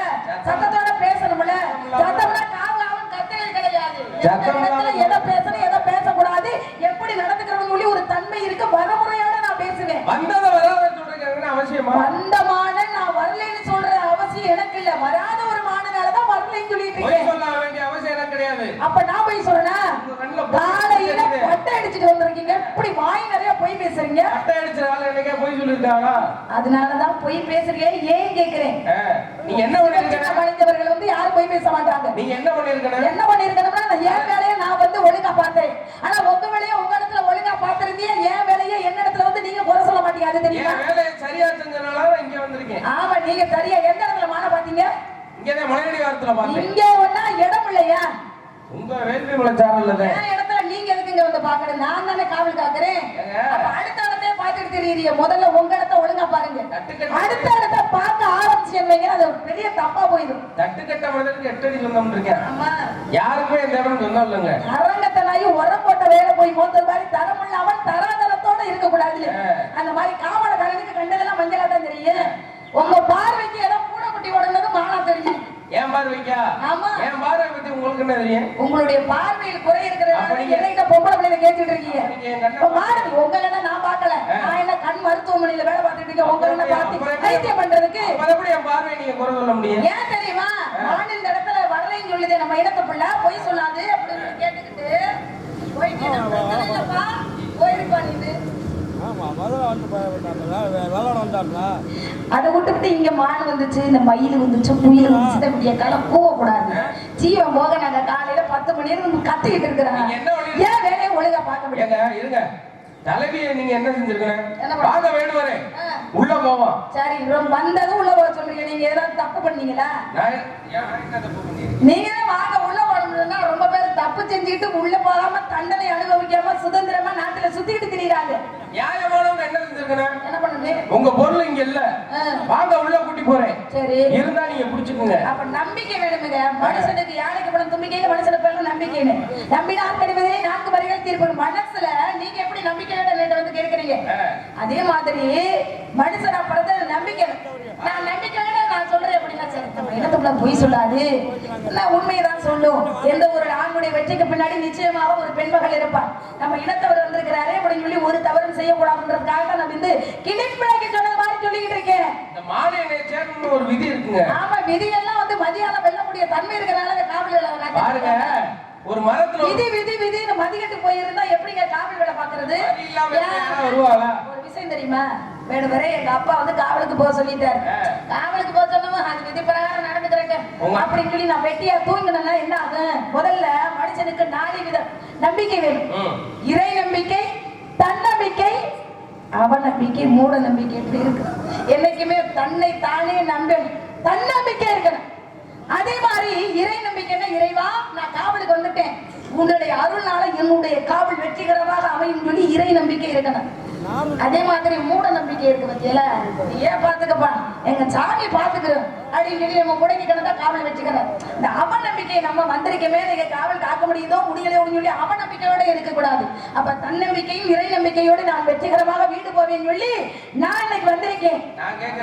சத்தத்தோட பேசணும்ல. சத்தம்னா காவலாவும் கத்தைகள் கிடையாது. எதை பேசணும் எதை பேசக்கூடாது, எப்படி நடந்துக்கிறோம்னு சொல்லி ஒரு தன்மை இருக்கு. வரமுறையோட நான் பேசுவேன். வந்தத வராத சொல்றீங்க அவசியமா? வந்தமான நான் வரலைன்னு சொல்ற அவசியம் எனக்கு இல்ல. வராத ஒரு மானனாலதான் வரலைன்னு சொல்லிட்டு இருக்கேன். சொல்ல வேண்டிய அவசியம் எனக்கு கிடையாது. அப்ப நான் போய் சொல்றேன். காலையில பட்டை அடிச்சுட்டு வந்திருக்கீங்க, இப்படி வாய் நிறைய போய் பேசுறீங்க. பட்டை அடிச்சதால என்னைக்கே போய் சொல்லிருக்காங்களா? அதனாலதான் போய் பேசுறீங்க. ஏன் கேக்குறேன்? நீங்க என்ன பண்ணிருக்கீங்க? மனிதர்கள் வந்து யாரும் போய் பேச மாட்டாங்க. நீங்க என்ன பண்ணிருக்கீங்க? என்ன பண்ணிருக்கணும்னா என் வேலையை நான் வந்து ஒழுங்கா பார்த்தேன். ஆனா உங்க வேலையை உங்க இடத்துல ஒழுங்கா பார்த்திருந்தீங்க. என் வேலையை என்ன இடத்துல வந்து நீங்க குறை சொல்ல மாட்டீங்க. அது தெரியுமா? என் வேலையை சரியா செஞ்சனால இங்க வந்திருக்கேன். ஆமா, நீங்க சரியா எந்த இடத்துல மான பாத்தீங்க? இங்கதான் மலையடி வாரத்துல பார்த்தேன். இங்க ஒண்ணா இடம் இல்லையா? உங்க வேள்வி மலை சாரல்ல தான். என் இடத்துல நீங்க எதுக்கு இங்க வந்து பாக்கணும்? நான் தானே காவல் காக்குறேன். அடுத்த இடத்தையே பாத்துட்டு தெரியுறீங்க. முதல்ல உங்க இடத்த ஒழுங்கா பாருங்க. அடுத்த இடத்த பார்க்க ஆரம்பிச்சீங்க அது ஒரு பெரிய தப்பா போயிடும். தட்டுக்கட்ட மனிதனுக்கு 8 அடி சொந்தம் இருக்கேன். ஆமா, யாருக்குமே இந்த இடம் சொந்தம் இல்லைங்க. அரங்கத்தனாயி உரம் போட்ட வேலை போய் மோத்தல் மாதிரி தரமுள்ள அவன் தராதரத்தோட இருக்க கூடாது. அந்த மாதிரி காவலக்காரனுக்கு கண்டதெல்லாம் மஞ்சளா தான் தெரியும். உங்க பார்வைக்கு ஏதோ பூனை குட்டி ஓடுனது மானா தெரியும். ஏன் பார்வைக்கா? ஆமா, ஏன் பார்வை பத்தி உங்களுக்கு என்ன தெரியும்? உங்களுடைய பார்வையில் குறை இருக்கிறது. என்னைட்ட பொம்பளை பிள்ளைங்க கேட்டுட்டு இருக்கீங்க. உங்களை நான் பார்க்கல. நான் என்ன கண் மருத்துவமனையில வேலை பார்த்துட்டு இருக்கேன். உங்களை பார்த்து வைத்தியம் பண்றதுக்கு எப்படி என் பார்வை நீங்க குறை சொல்ல முடியும்? ஏன் தெரியுமா? நான் இந்த இடத்துல வரலைன்னு சொல்லுதே நம்ம இடத்த பிள்ளை பொய் சொல்லாது அப்படின்னு கேட்டுக்கிட்டு போயிட்டேப்பா. போயிருப்பா நீ. அதை விட்டுவிட்டு இங்க மான் வந்துச்சு, இந்த மயில் வந்துச்சு, புயல் வந்துச்சு, அப்படியே காலம் போகக்கூடாது. ஜீவன் போக நாங்க காலையில 10 மணி நேரம் கத்திக்கிட்டு இருக்கிறாங்க. ஏன் வேலையை ஒழுங்கா பார்க்க முடியாது? இருங்க, தலைவியை நீங்க என்ன செஞ்சிருக்கீங்க? வாங்க வேணுவரே உள்ள போவோம். சரி, வந்ததும் உள்ள போக சொல்றீங்க. நீங்க ஏதாவது தப்பு பண்ணீங்களா? நீங்க வாங்க உள்ள போகணும்னா ரொம்ப பேர் தப்பு செஞ்சுக்கிட்டு உள்ள போகாம தண்டனை அனுபவிக்காம சுதந்திரமா நாட்டுல சுத்திக்கிட்டு திரியிறாங்க. நியாயமானவங்க என்ன செஞ்சிருக்கேன்? என்ன பண்ணுங்க? உங்க பொருள் இங்க இல்ல, வாங்க உள்ள கூட்டி போறேன். சரி, இருந்தா நீங்க புடிச்சுக்குங்க. அப்ப நம்பிக்கை வேணுமுங்க. மனுஷனுக்கு யானைக்கு படம் தும்பிக்கையில மனுஷனுக்கு பேரு நம்பிக்கைன்னு. நம்பினா கடிவதே 4 வரிகள் தீர்ப்பு. மனசுல நீங்க எப்படி நம்பிக்கையோட நேற்று வந்து கேட்கறீங்க? அதே மாதிரி மனுஷனா பிறந்த நம்பிக்கை. நான் நம்பிக்கையோட நான் சொல்றேன் அப்படின்னா சரி, நம்ம இடத்துல பொய் சொல்லாது, நான் உண்மையதான் சொல்லும். எந்த ஒரு ஆணுடைய வெற்றிக்கு பின்னாடி நிச்சயமாக ஒரு பெண் மகள் இருப்பார். நம்ம இனத்தவர் வந்திருக்கிறாரே அப்படின்னு சொல்லி ஒரு தவறும் செய்யக்கூடாதுன்றதுக்காக நான் வந்து கிளிப்பிழைக்கு சொன்னது மாதிரி சொல்லிக்கிட்டு இருக்கேன். இந்த மாநில சேர்ந்து ஒரு விதி இருக்குங்க. ஆமா, விதியெல்லாம் வந்து மதியானம் வெல்லக்கூடிய தன்மை இருக்கிறனால காவல் பாருங்க. ஒரு மரத்துல விதி விதி விதின்னு மதிக்கட்டு போயிருந்தா எப்படிங்க காவல் வேலை பாக்குறது? ஒரு விஷயம் தெரியுமா? வேணுவரே எங்க அப்பா வந்து காவலுக்கு போக சொல்லிட்டாரு. காவலுக்கு போக சொன்னவன் அது விதி பிரகாரம் நடந்துக்கிறேன் அப்படின்னு சொல்லி நான் வெட்டியா தூங்கினா என்ன ஆகும்? முதல்ல மனுஷனுக்கு 4 வித நம்பிக்கை வேணும். இறை நம்பிக்கை, தன்னம்பிக்கை, அவநம்பிக்கை, மூட நம்பிக்கை. எப்படி இருக்கு? என்னைக்குமே தன்னை தானே நம்பணும், தன்னம்பிக்கை இருக்கணும். அதே மாதிரி இறை நம்பிக்கைன்னா, இறைவா நான் காவலுக்கு வந்துட்டேன், உன்னுடைய அருள்னால என்னுடைய காவல் வெற்றிகரமாக அமையும் சொல்லி இறை நம்பிக்கை இருக்கணும். அதே மாதிரி மூட நம்பிக்கை இருக்கு பத்தியில, ஏன் பாத்துக்கப்பா எங்க சாமி பாத்துக்கிறோம் அப்படின்னு சொல்லி நம்ம முடங்கி கிடந்தா காவல் வச்சுக்கிறோம். இந்த அவநம்பிக்கை நம்ம வந்திருக்கமே நீங்க காவல் காக்க முடியுதோ முடியலையோ சொல்லி அவநம்பிக்கையோட இருக்கக்கூடாது. அப்ப தன்னம்பிக்கையும் இறை நம்பிக்கையோடு நான் வெற்றிகரமாக வீடு போவேன்னு சொல்லி நான் இன்னைக்கு வந்திருக்கேன்.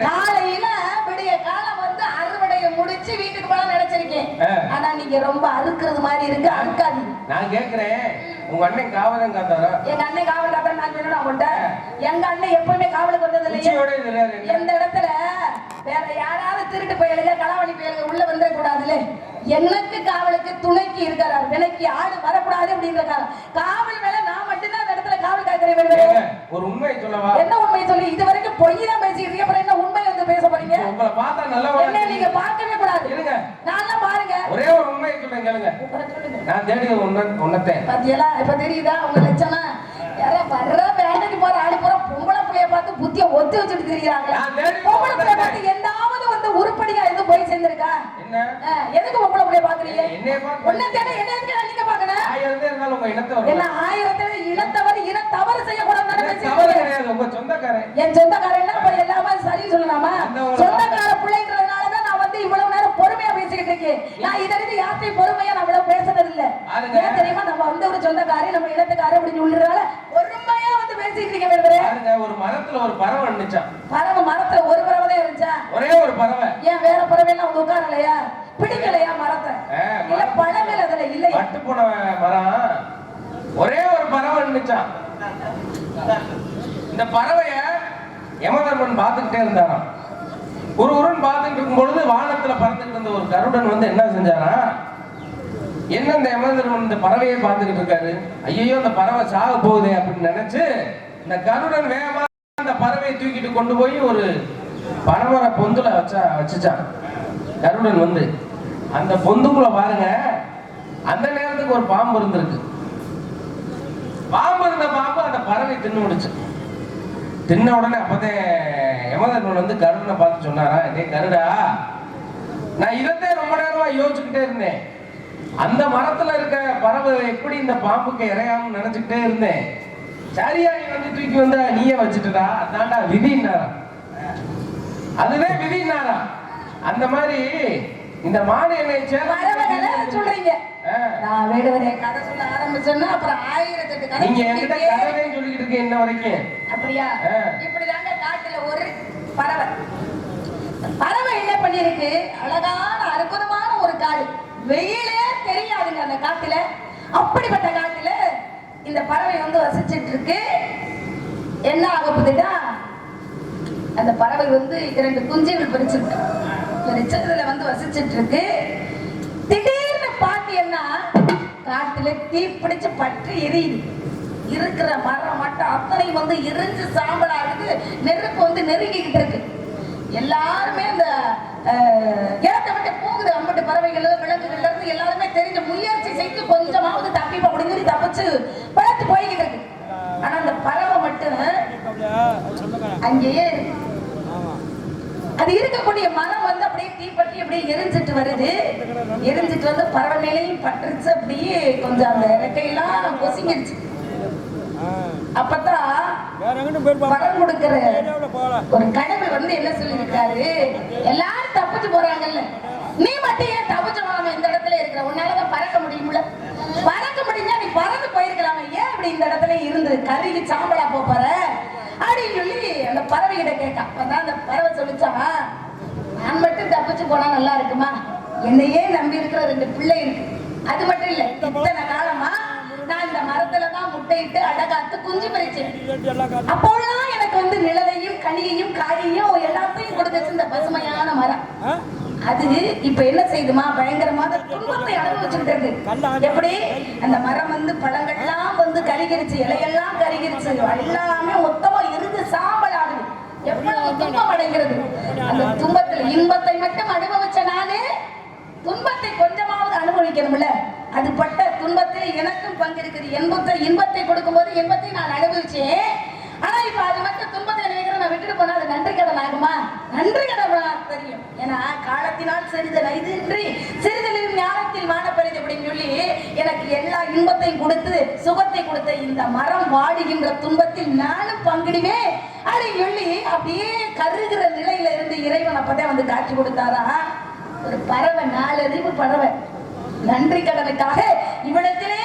காலையில விடிய காலம் வந்து அறுவடையை முடிச்சு வீட்டுக்கு போல நினைச்சிருக்கேன். ஆனா நீங்க ரொம்ப அறுக்கிறது மாதிரி இருக்கு, அறுக்காது. நான் கேக்குறேன், உங்க அண்ணன் காவலன் காத்தாரா? எங்க அண்ணன் காவல் காத்தா நான் சொன்னேன் அவங்கள்ட்ட. எங்க அண்ணன் எப்பவுமே காவலுக்கு வந்தது இல்லையே. எந்த இடத்துல வேற யாராவது திருட்டு பயலுங்க களவாணி பயலுங்க உள்ள வந்துட கூடாதுல்ல. எனக்கு காவலுக்கு துணைக்கு இருக்கிறார், விலைக்கு ஆடு வரக்கூடாது அப்படின்ற காவல் வேலை நான் மட்டும்தான் அந்த இடத்துல காவல் காக்கிறேன். ஒரு உண்மையை சொல்லவா? என்ன உண்மையை சொல்லி இது வரைக்கும் பொய் தான் பேசிட்டு இருக்கீங்க, அப்புறம் என்ன உண்மை வந்து பேச போறீங்க? உங்களை பார்த்தா நல்லா என்ன நீங்க பார்க்கவே கூடாது. இருங்க, நல்லா பாருங்க. ஒரே ஒரு உண்மையை சொல்றேன் கேளுங்க. நான் தேடி உன்னத்தை பாத்தியலா? இப்ப தெரியுதா உங்க லட்சணம்? யாரா வர்ற வேலைக்கு போற ஆளு போற பொம்பளை பிள்ளைய பார்த்து புத்திய ஒத்தி வச்சுட்டு தெரியுறாங்க. பொம்பளை பிள்ளைய பார்த்து எந்தாவது வந்து உருப்படியா எதுவும் போய் சேர்ந்திருக்கா? என்ன எதுக்கு பொம்பளை புள்ளைய பாக்குறீங்க? என்னைய பாக்க உன்னை தேடி என்ன எதுக்கு நீங்க பாக்கணும்? 1000 இருந்தாலும் உங்க இனத்தவர் என்ன 1000 இனத்தவர் இன தவறு செய்யக்கூடாதுன்னு தவறு பேசிட்டு கிடையாது. உங்க சொந்தக்காரன் என் சொந்தக்காரன்னா அப்ப எல்லாமே சரி சொல்லலாமா? சொந்தக்கார பிள்ளைங்கிறதுனாலதான் நான் வந்து இவ்வளவு நேரம் பொறுமையா பேசிக்கிட்டு இருக்கேன். நான் இதற்கு யார்த்தையும் பொறுமையா நான் இவ்வளவு பேசுறது இல்ல. ஏன் தெரியுமா? நம்ம வந்து ஒரு சொந்தக்காரி, நம்ம இடத்துக்காரி அப்படின்னு சொல்றதுனால பொறுமையா வந்து பேசிட்டு இருக்கேன். பாருங்க, ஒரு மரத்துல ஒரு பறவை இருந்துச்சாம். பறவை மரத்துல ஒரு பறவை தான் இருந்துச்சா? ஒரே ஒரு பறவை. ஏன் வேற பறவை எல்லாம் வந்து உட்காரலையா? பிடிக்கலையா மரத்தை? இல்ல பழங்கள் அதுல இல்லையா? பட்டு போன மரம், ஒரே ஒரு பறவை இருந்துச்சாம். இந்த பறவைய யமதர்மன் பார்த்துக்கிட்டே இருந்தாராம். ஒருவருன்னு பார்த்துட்டு இருக்கும் பொழுது வானத்துல பறந்துட்டு இருந்த ஒரு கருடன் வந்து என்ன செஞ்சாரா, என்ன இந்த யமதர்மன் இந்த பறவையை பார்த்துக்கிட்டு இருக்காரு, ஐயோ இந்த பறவை சாக போகுதே அப்படின்னு நினைச்சு இந்த கருடன் வேகமா அந்த பறவையை தூக்கிட்டு கொண்டு போய் ஒரு பனைமர பொந்துல வச்சுச்சான். கருடன் வந்து அந்த பொந்துக்குள்ள பாருங்க, அந்த நேரத்துக்கு ஒரு பாம்பு இருந்திருக்கு. பாம்பு இருந்த பாம்பு அந்த பறவை தின்னு முடிச்சு. தின்ன உடனே அப்பதான் யமதர்மன் வந்து கருடனை பார்த்து சொன்னாரா, டே கருடா, நான் இதைத்தான் ரொம்ப நேரமா யோசிச்சுக்கிட்டே இருந்தேன். அந்த மரத்துல இருக்க பறவை எப்படி இந்த பாம்புக்கு இறையாம நினைச்சுக்கிட்டே இருந்தேன். சரியா நீ வந்து தூக்கி வந்து நீயே வச்சுட்டுடா, அதான்டா விதினாரா. அதுவே விதினாரா. அந்த மாதிரி இந்த மாடு என்னை சொல்றீங்க. நான் வேடுவரே கதை சொல்ல ஆரம்பிச்சேன்னா அப்புறம் 1008 கதை. நீங்க என்கிட்ட கதையே சொல்லிக்கிட்டு இருக்கீங்க இன்ன வரைக்கும். அப்படியா? இப்படிதாங்க காட்டுல ஒரு பறவை. பறவை என்ன பண்ணிருக்கு, அழகான அற்புதமான ஒரு காடு, வெயிலே தெரியாதுங்க அந்த காட்டுல. அப்படிப்பட்ட காட்டுல இந்த பறவை வந்து வசிச்சிட்டு இருக்கு. என்ன ஆகப்போகுதுன்னா, அந்த பறவை வந்து 2 குஞ்சுகள் பறிச்சிருக்கு. பறிச்சதுல வந்து வசிச்சிட்டு இருக்கு. திடீர்னு பாத்தீங்கன்னா காட்டுல தீ பிடிச்சு பற்றி எரியுது. இருக்கிற மரம் மட்டும் அத்தனை வந்து எரிஞ்சு சாம்பலா இருக்கு. நெருப்பு வந்து நெருங்கிக்கிட்டு இருக்கு. எல்லாருமே அந்த இடத்தை விட்டு போகுது. அம்பட்டு பறவைகள் விலங்குகள்ல இருந்து எல்லாருமே தெரிஞ்ச முயற்சி செய்து கொஞ்சமாவது தப்பிப்பா அப்படின்னு சொல்லி தப்பிச்சு பழத்து போய்கிட்டு இருக்கு. ஆனா அந்த பறவை மட்டும் அங்கேயே இருக்கு. அது இருக்கக்கூடிய மரம் வந்து அப்படியே தீப்பற்றி அப்படியே எரிஞ்சிட்டு வருது. எரிஞ்சிட்டு வந்து பறவை மேலையும் பட்டுருச்சு. அப்படியே கொஞ்சம் அந்த ரெக்கையெல்லாம் பொசிங்கிடுச்சு. அப்பதான் படம் கொடுக்கிற ஒரு கடவுள் வந்து என்ன சொல்லியிருக்காரு, எல்லாரும் தப்பிச்சு போறாங்கல்ல, நீ மட்டும் ஏன் தப்பிச்சு போகாம இந்த இடத்துல இருக்கிற? உன்னாலதான் பறக்க முடியும்ல. பறக்க முடிஞ்சா நீ பறந்து போயிருக்கலாமே, ஏன் இப்படி இந்த இடத்துல இருந்து கருகி சாம்பலா போற அப்படின்னு சொல்லி அந்த பறவை கிட்ட கேட்க. அப்பதான் அந்த பறவை சொல்லிச்சா, நான் மட்டும் தப்பிச்சு போனா நல்லா இருக்குமா? என்னையே நம்பி இருக்கிற 2 பிள்ளை இருக்கு. அது மட்டும் இல்ல, இத்தனை காலமா நான் இந்த மரத்துலதான் முட்டையிட்டு அடகாத்து குஞ்சு பறிச்சேன். அப்போலாம் எனக்கு வந்து நிழலையும் கனியையும் காயையும் எல்லாத்தையும் கொடுத்துச்சு இந்த பசுமையான மரம். அது இப்ப என்ன செய்யுதுமா, பயங்கரமான துன்பத்தை அனுபவிச்சுட்டு இருக்கு. எப்படி அந்த மரம் வந்து பழங்கள்லாம் வந்து கருகிருச்சு, இலையெல்லாம் கருகிருச்சு, எல்லாமே மொத்தமா இருந்து சாம்பல் ஆகுது. எவ்வளவு துன்பம் அடைகிறது. அந்த துன்பத்துல இன்பத்தை மட்டும் அனுபவிச்ச நானு துன்பத்தை கொஞ்சமாவது அனுபவிக்கணும்ல. அது பட்ட துன்பத்தில் எனக்கும் பங்கு இருக்குது. இன்பத்தை கொடுக்கும் போது இன்பத்தை நான் அனுபவிச்சேன். ஆனா இப்ப அது மட்டும் துன்பத்தை நினைக்கிறேன், நான் விட்டுட்டு போனா அது நன்றி கடன் ஆகுமா? நன்றி கடன் தெரியும். ஏன்னா காலத்தினால் சிறிதல் ஐதின்றி சிறிதலின் ஞானத்தில் மானப்பெரிது அப்படின்னு சொல்லி எனக்கு எல்லா இன்பத்தையும் கொடுத்து சுகத்தை கொடுத்த இந்த மரம் வாடுகின்ற துன்பத்தில் நானும் பங்கிடுவேன் அப்படின்னு சொல்லி அப்படியே கருகிற நிலையில இருந்து இறைவன் அப்பதான் வந்து காட்சி கொடுத்தாரா. ஒரு பறவை, 4 அறிவு பறவை, நன்றி கடனுக்காக இவ்விடத்திலே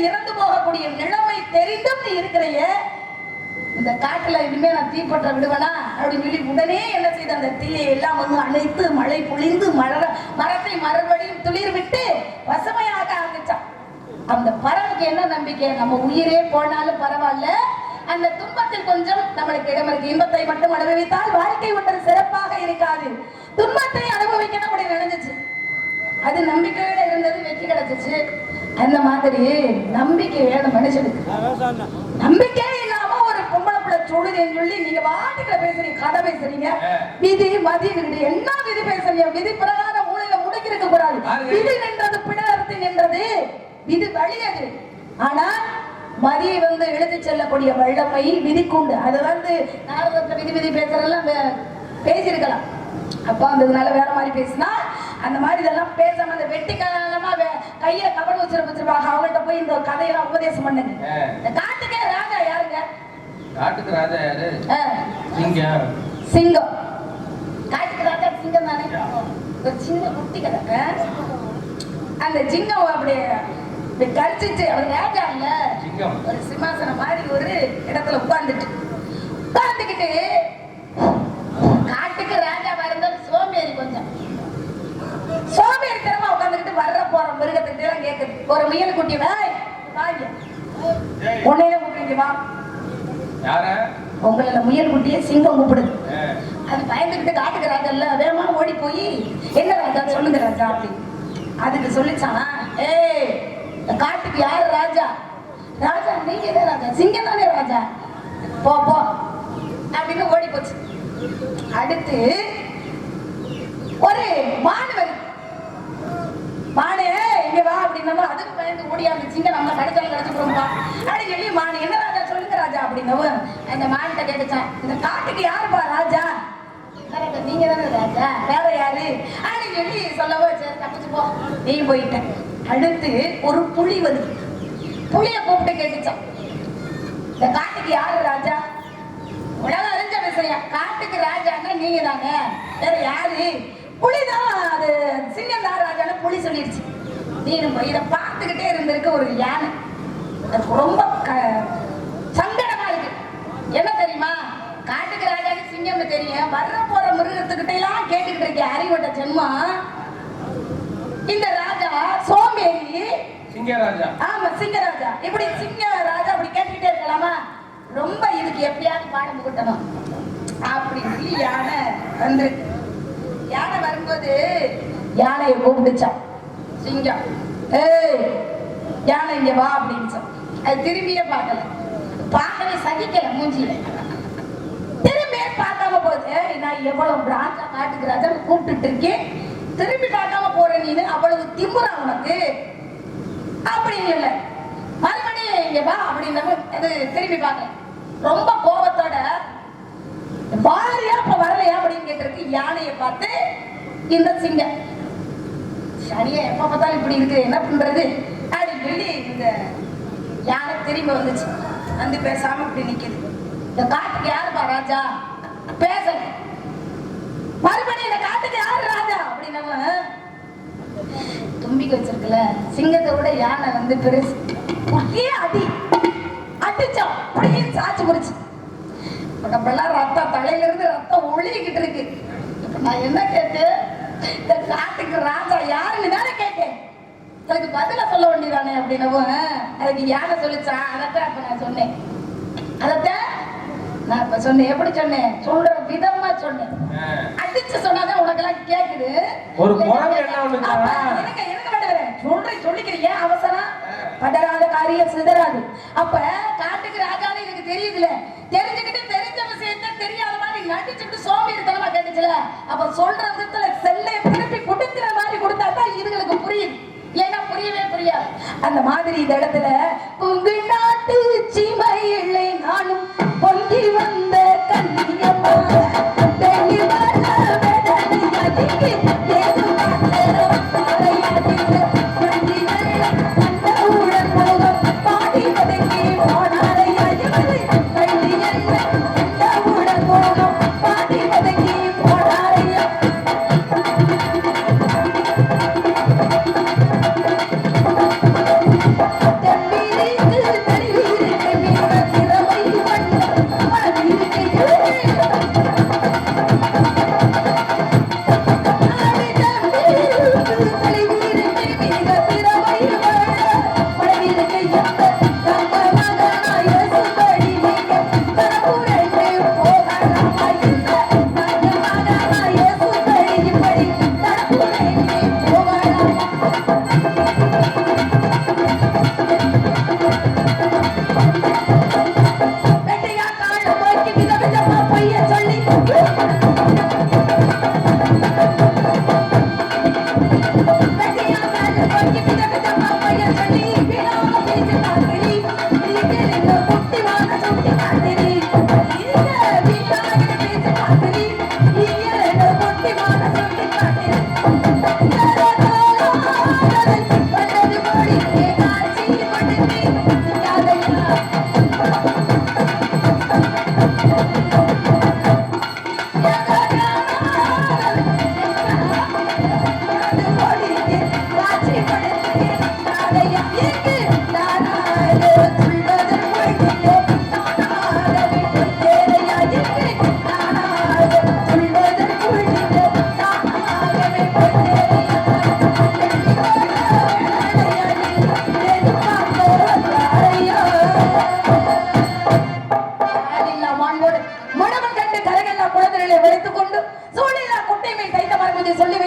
இறந்து போகக்கூடிய நிலைமை தெரிந்தும் நீ இருக்கிறைய இந்த காட்டுல இனிமே நான் தீப்பற்ற விடுவேனா அப்படின்னு சொல்லி உடனே என்ன செய்த, அந்த தீயை எல்லாம் வந்து அணைத்து மழை பொழிந்து மரத்தை மறுபடியும் துளிர் விட்டு பசுமையாக ஆரம்பிச்சான். அந்த பறவைக்கு என்ன நம்பிக்கை, நம்ம உயிரே போனாலும் பரவாயில்ல, அந்த துன்பத்தில் கொஞ்சம் நம்மளுக்கு இடம் இருக்கு. இன்பத்தை மட்டும் அனுபவித்தால் வாழ்க்கை ஒன்று சிறப்பாக இருக்காது, துன்பத்தை அனுபவிக்கணும் அப்படின்னு நினைஞ்சிச்சு. அது நம்பிக்கையோட இருந்தது, வெற்றி கிடைச்சிச்சு. அந்த மாதிரி நம்பிக்கை வேணும் மனுஷனுக்கு. நம்பிக்கை இல்லாம ஒரு பொம்பளை பிள்ளை சொல்லுதுன்னு சொல்லி நீங்க வாட்டுக்குள்ள பேசுறீங்க, கதை பேசுறீங்க, விதி மதி என்ன விதி பேசுறீங்க? விதி பிரகாரம் மூளையில முடக்கிருக்க கூடாது. விதி நின்றது பிணர்த்தி நின்றது, விதி வழியது. ஆனா மதியை வந்து இழுத்து செல்லக்கூடிய வல்லமை விதிக்குண்டு. அது வந்து நாரதத்தை விதி பேசுறதெல்லாம் பேசியிருக்கலாம். அப்பா வந்ததுனால வேற மாதிரி பேசினா அந்த மாதிரி இதெல்லாம் பேசாம அந்த வெட்டி காலமா கையில கவல் வச்சிருப்பாங்க. அவங்கள்ட்ட போய் இந்த கதையெல்லாம் உபதேசம் பண்ணுங்க. இந்த காட்டுக்கே ராஜா யாருங்க? காட்டுக்கு ராஜா யாரு? சிங்கம். சிங்கம். காட்டுக்கு ராஜா சிங்கம் தானே. ஒரு சின்ன குட்டி கதை. அந்த சிங்கம் அப்படியே கரிச்சிச்சு. அவர் ராஜா இல்ல, ஒரு சிம்மாசனம் மாதிரி ஒரு இடத்துல உட்கார்ந்துக்கிட்டு காட்டுக்கு ராஜாவா இருந்தாலும் சோம்பேறி, கொஞ்சம் சோம்பேறித்தனமா உட்கார்ந்துக்கிட்டு வர்ற போற மிருகத்துக்கிட்ட எல்லாம் கேக்குது. ஒரு முயல் குட்டி வாங்க உன்னையில கூப்பிடுங்க வா. உங்களை முயல் குட்டியே சிங்கம் கூப்பிடுது. அது பயந்துக்கிட்டு காட்டுக்கு ராஜா இல்ல, வேகமா ஓடி போய் என்ன ராஜா சொல்லுங்க ராஜா அப்படின்னு. அதுக்கு சொல்லிச்சான், ஏய் காட்டுக்கு யாரு ராஜா? ராஜா நீங்க தான் ராஜா, சிங்கம் தானே ராஜா, போ போ அப்படின்னு ஓடி போச்சு. அடுத்து ஒரு மாடு வருது. மாடு இங்க வா அப்படின்னா அதுக்கு பயந்து ஓடியாந்து சிங்கம் நம்ம கடைச்சாலும் கிடைச்சுக்கிறோம்பா அப்படின்னு சொல்லி மாடு என்ன ராஜா சொல்லுங்க ராஜா அப்படின்னவும் அந்த மான்கிட்ட கேட்டுச்சான், இந்த காட்டுக்கு யாருப்பா ராஜா? நீங்க தானே ராஜா, வேற யாரு அப்படின்னு சொல்லி சொல்லவோ சரி தப்பிச்சு போ நீ போயிட்ட. அடுத்து ஒரு புலி வருது. புலிய கூப்பிட்டு கேட்டுச்சான், இந்த காட்டுக்கு யாரு ராஜா? உலகம் அறிஞ்ச விஷயம், காட்டுக்கு ராஜான்னா நீங்க தாங்க, வேற யாரு? புலிதான். அது சிங்கம் தான் ராஜான்னு புலி சொல்லிடுச்சு. நீனும் போய் இதை பார்த்துக்கிட்டே இருந்திருக்க ஒரு யானை. அதுக்கு ரொம்ப சங்கடமா இருக்கு. என்ன தெரியுமா, காட்டுக்கு ராஜான்னு சிங்கம்னு தெரியும், வர்ற போற மிருகத்துக்கிட்ட எல்லாம் கேட்டுக்கிட்டு இருக்கேன் அறிவட்ட ஜென்மா. இந்த ராஜா சோம்பேறி சிங்கராஜா. ஆமா சிங்கராஜா. இப்படி சிங்க ராஜா அப்படி கேட்டுக்கிட்டே இருக்கலாமா? ரொம்ப இதுக்கு எப்படியாவது பாடம் புகட்டணும் அப்படின்னு சொல்லி யானை வந்து யானை வரும்போது யானையை கூப்பிடுச்சான் சிங்கம். ஏய் யானை இங்க வா அப்படின்னு. அது திரும்பியே பார்க்கவே சகிக்கல மூஞ்சியில. திரும்பியே பார்க்காம போகுது. நான் எவ்வளவு ராஜா காட்டுக்கு ராஜா கூப்பிட்டு இருக்கேன், திரும்பி பார்க்காம போற நீனு, அவ்வளவு திமுறா உனக்கு அப்படின்னு இல்ல. மறுபடியும் இங்க வா அப்படின்னு அது திரும்பி பார்க்க ரொம்ப கோபத்தோட வாரியா இப்ப வரலையா அப்படின்னு கேட்டிருக்கு. யானையை பார்த்து இந்த சிங்கம் சரியா எப்ப பார்த்தாலும் இப்படி இருக்கு என்ன பண்றது அப்படின்னு சொல்லி இந்த யானை திரும்பி வந்துச்சு. வந்து பேசாம இப்படி நிக்குது. இந்த காட்டுக்கு யாருப்பா ராஜா? பேசல. மறுபடியும் இந்த காட்டுக்கு யாரு ராஜா அப்படின்னு தும்பிக்கு வச்சிருக்கல சிங்கத்தை விட யானை வந்து பெருசு. அடி அடிச்சோம் அப்படியே சாச்சு முடிச்சு. அப்பெல்லாம் ரத்தம் தலையில இருந்து ரத்தம் ஒழுகிக்கிட்டு இருக்கு. இப்ப நான் என்ன கேட்டேன், இந்த காட்டுக்கு ராஜா யாருன்னு தானே கேட்டேன். அதுக்கு பதில சொல்ல வேண்டியதானே அப்படின்னவும் அதுக்கு யானை சொல்லிச்சான். அதத்தான் அப்ப நான் சொன்னேன். அதத்தான் நான் இப்ப சொன்னேன். எப்படி சொன்னேன்? சொல்ற விதமா சொன்னேன். அடிச்சு சொன்னாதான் உனக்கு எல்லாம் கேக்குது. ஒரு குரங்கு என்ன எனக்கு சொல்றேன் சொல்லிக்கிறீங்க அவசரம் பதறாத காரியம் சிதறாது. அப்ப காட்டுக்கு ராஜான்னு எனக்கு தெரியுதுல, தெரிஞ்சுக்கிட்டு தெரிஞ்ச விஷயத்த தெரியாத மாதிரி நடிச்சுக்கிட்டு சோம்பேறித்தனமா கேட்டுச்சுல, அப்ப சொல்ற விதத்துல செல்லை திருப்பி கொடுக்கிற மாதிரி கொடுத்தா தான் இதுகளுக்கு புரியுது. ஏன்னா புரியவே புரியாது. அந்த மாதிரி இந்த இடத்துல உங்க நாட்டு சீமையில்லை நானும் பொங்கி வந்த கண்ணியம்மா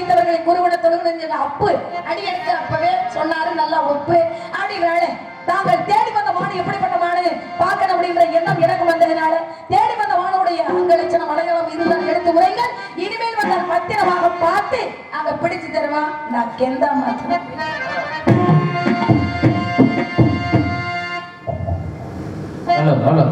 படித்தவர்களை குருவிட தொழுகணும் அப்பு அடி எடுத்து அப்பவே சொன்னாரு நல்லா ஒப்பு அடி வேலை தாங்கள் தேடி வந்த மாடு எப்படிப்பட்ட மாடு பார்க்கணும் அப்படிங்கிற எண்ணம் எனக்கு வந்ததுனால தேடி வந்த மானுடைய அங்கலட்சணம் மலையாளம் இதுதான் எடுத்து உரைங்கள். இனிமேல் வந்த பத்திரமாக பார்த்து அங்க பிடிச்சு தருவான். நான் கெந்தா மாத்திரம் ஹலோ ஹலோ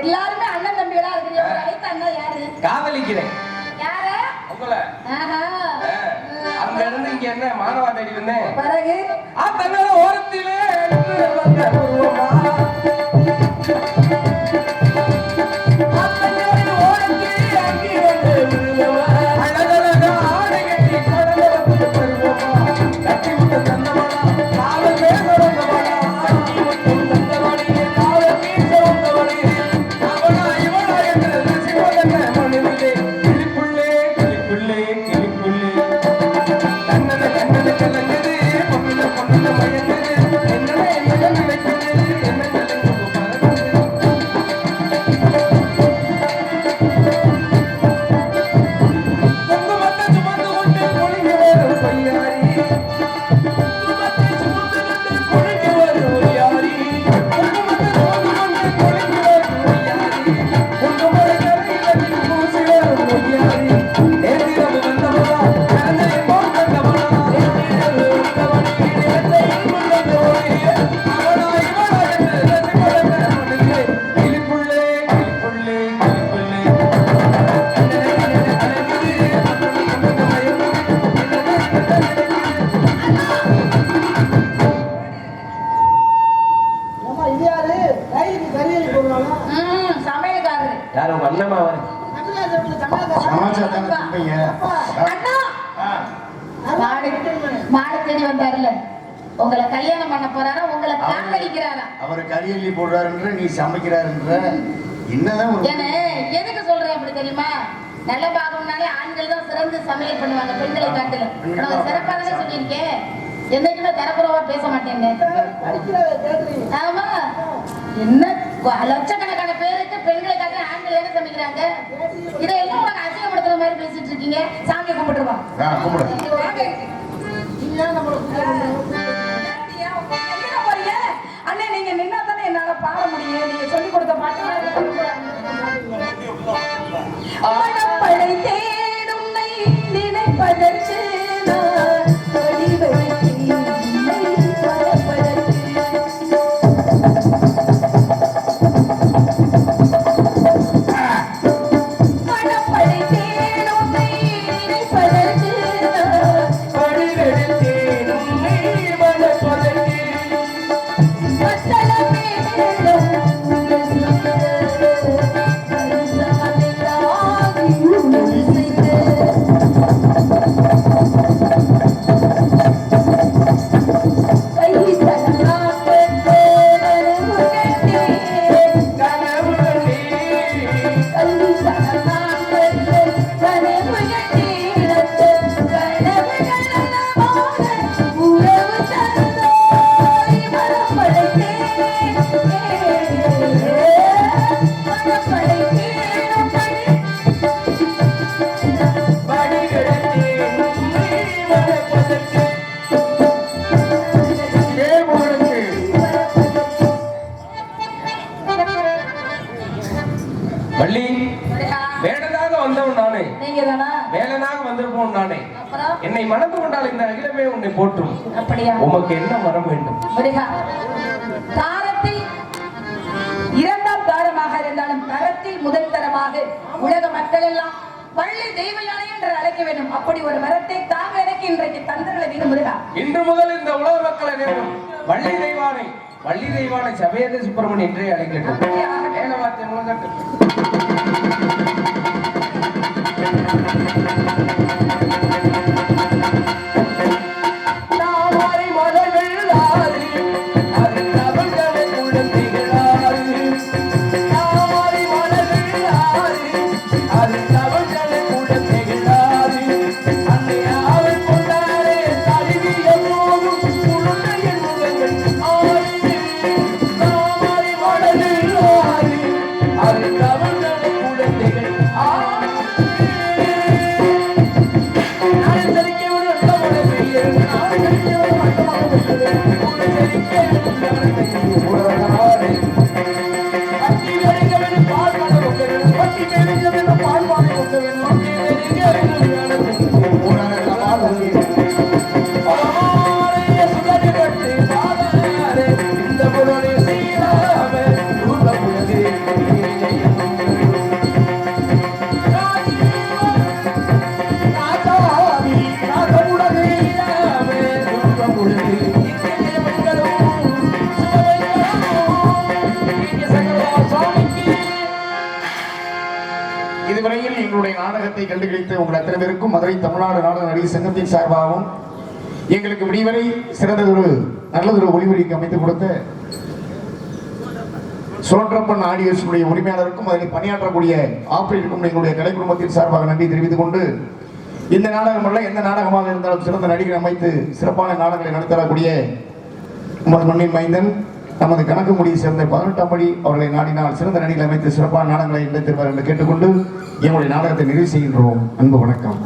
எல்லாருமே அண்ணன் தம்பிகளா இருக்கிறீங்க. ஐத்தான்னா யாரு? காதலிக்கிறேன். யாரு? உங்கள. அங்க இருந்து இங்க என்ன மானவா தேடி வந்தேன். பிறகு தன்னோட ஓரத்திலே வந்த உருவமா கண்ணன கண்ணன கலங்குது பொண்ணு பொண்ணு மயங்குது என்னடா என்ன நினைக்கும் இருப்பீங்க. அண்ணா ஆ. மாடு தேடி வந்தாருல, உங்களை கல்யாணம் பண்ண போறாரா, உங்களை காதலிக்கிறாரா? அவர் கரியல்லி போடுறாருன்ற, நீ சமைக்கிறாருன்ற, என்னதான் ஒரு ஏன்னா எதுக்கு சொல்றேன் அப்படி தெரியுமா? நல்ல பாகம்னாலே ஆண்கள் தான் சிறந்து சமையல் பண்ணுவாங்க பெண்களை காட்டில. நான் சிறப்பா தானே சொல்லியிருக்கேன். என்னைக்குமே தரப்புறவா பேச மாட்டேங்க. ஆமா, என்ன லட்சக்கணக்கான பேருக்கு பெண்களை காட்டில ஆண்கள் என்ன சமைக்கிறாங்க? இதெல்லாம் உனக்கு அசிங்கப்படுத்துற மாதிரி பேசிட்டு இருக்கீங்க. சாமியை கும்பிட்டுருவா. கும்பிடு. அண்ணே, நீங்க நின்னா தானே என்னால பாட முடியும். நீங்க சொல்லி கொடுத்த பாட்டு படை தேடும் நினைப்பதற்கு வள்ளி, வேடனாக வந்தவன் நானே, நீங்க தானா? வேலனாக வந்திருப்பவன் நானே. அப்புறம் என்னை மணந்து கொண்டால் இந்த அகிலமே உன்னை போற்றும். அப்படியா? உமக்கு என்ன வரம் வேண்டும்? முருகா, தாரத்தில் இரண்டாம் தாரமாக இருந்தாலும் தரத்தில் முதல் தரமாக உலக மக்கள் எல்லாம் வள்ளி தெய்வ யானை என்று அழைக்க வேண்டும். அப்படி ஒரு வரத்தை தாங்க எனக்கு இன்றைக்கு தந்தர்களை வேண்டும் முருகா. இன்று முதல் இந்த உலக மக்கள் அனைவரும் வள்ளி தெய்வானை, வள்ளி தெய்வானை சபேத சுப்பிரமணியன் என்றே அழைக்கட்டும். வேலவாத்தியம் முழங்கட்டும். இதுவரையில் எங்களுடைய நாடகத்தை கண்டுகளித்த உங்கள் அத்தனை பேருக்கும் மதுரை தமிழ்நாடு நாடக நடிகர் சங்கத்தின் சார்பாகவும் எங்களுக்கு விடிவரை சிறந்ததொரு நல்லதொரு ஒளிபரப்புக்கு அமைத்துக் கொடுத்த சுழற்றப்பன் ஆடியோஸுடைய உரிமையாளருக்கும் அதில் பணியாற்றக்கூடிய ஆசிரியருக்கும் எங்களுடைய கலை குடும்பத்தின் சார்பாக நன்றி தெரிவித்துக் கொண்டு, இந்த நாடகம் அல்ல எந்த நாடகமாக இருந்தாலும் சிறந்த நடிகர் அமைத்து சிறப்பான நாடகங்களை நடத்தக்கூடிய நமது மண்ணின் மைந்தன் நமது கணக்கு முடியை சேர்ந்த 18ஆம் படி அவர்களை நாடினால் சிறந்த நடிகர் அமைத்து சிறப்பான நாடகங்களை நடத்திருவார் என்று கேட்டுக்கொண்டு எங்களுடைய நாடகத்தை நிறைவு செய்கின்றோம். அன்பு வணக்கம்.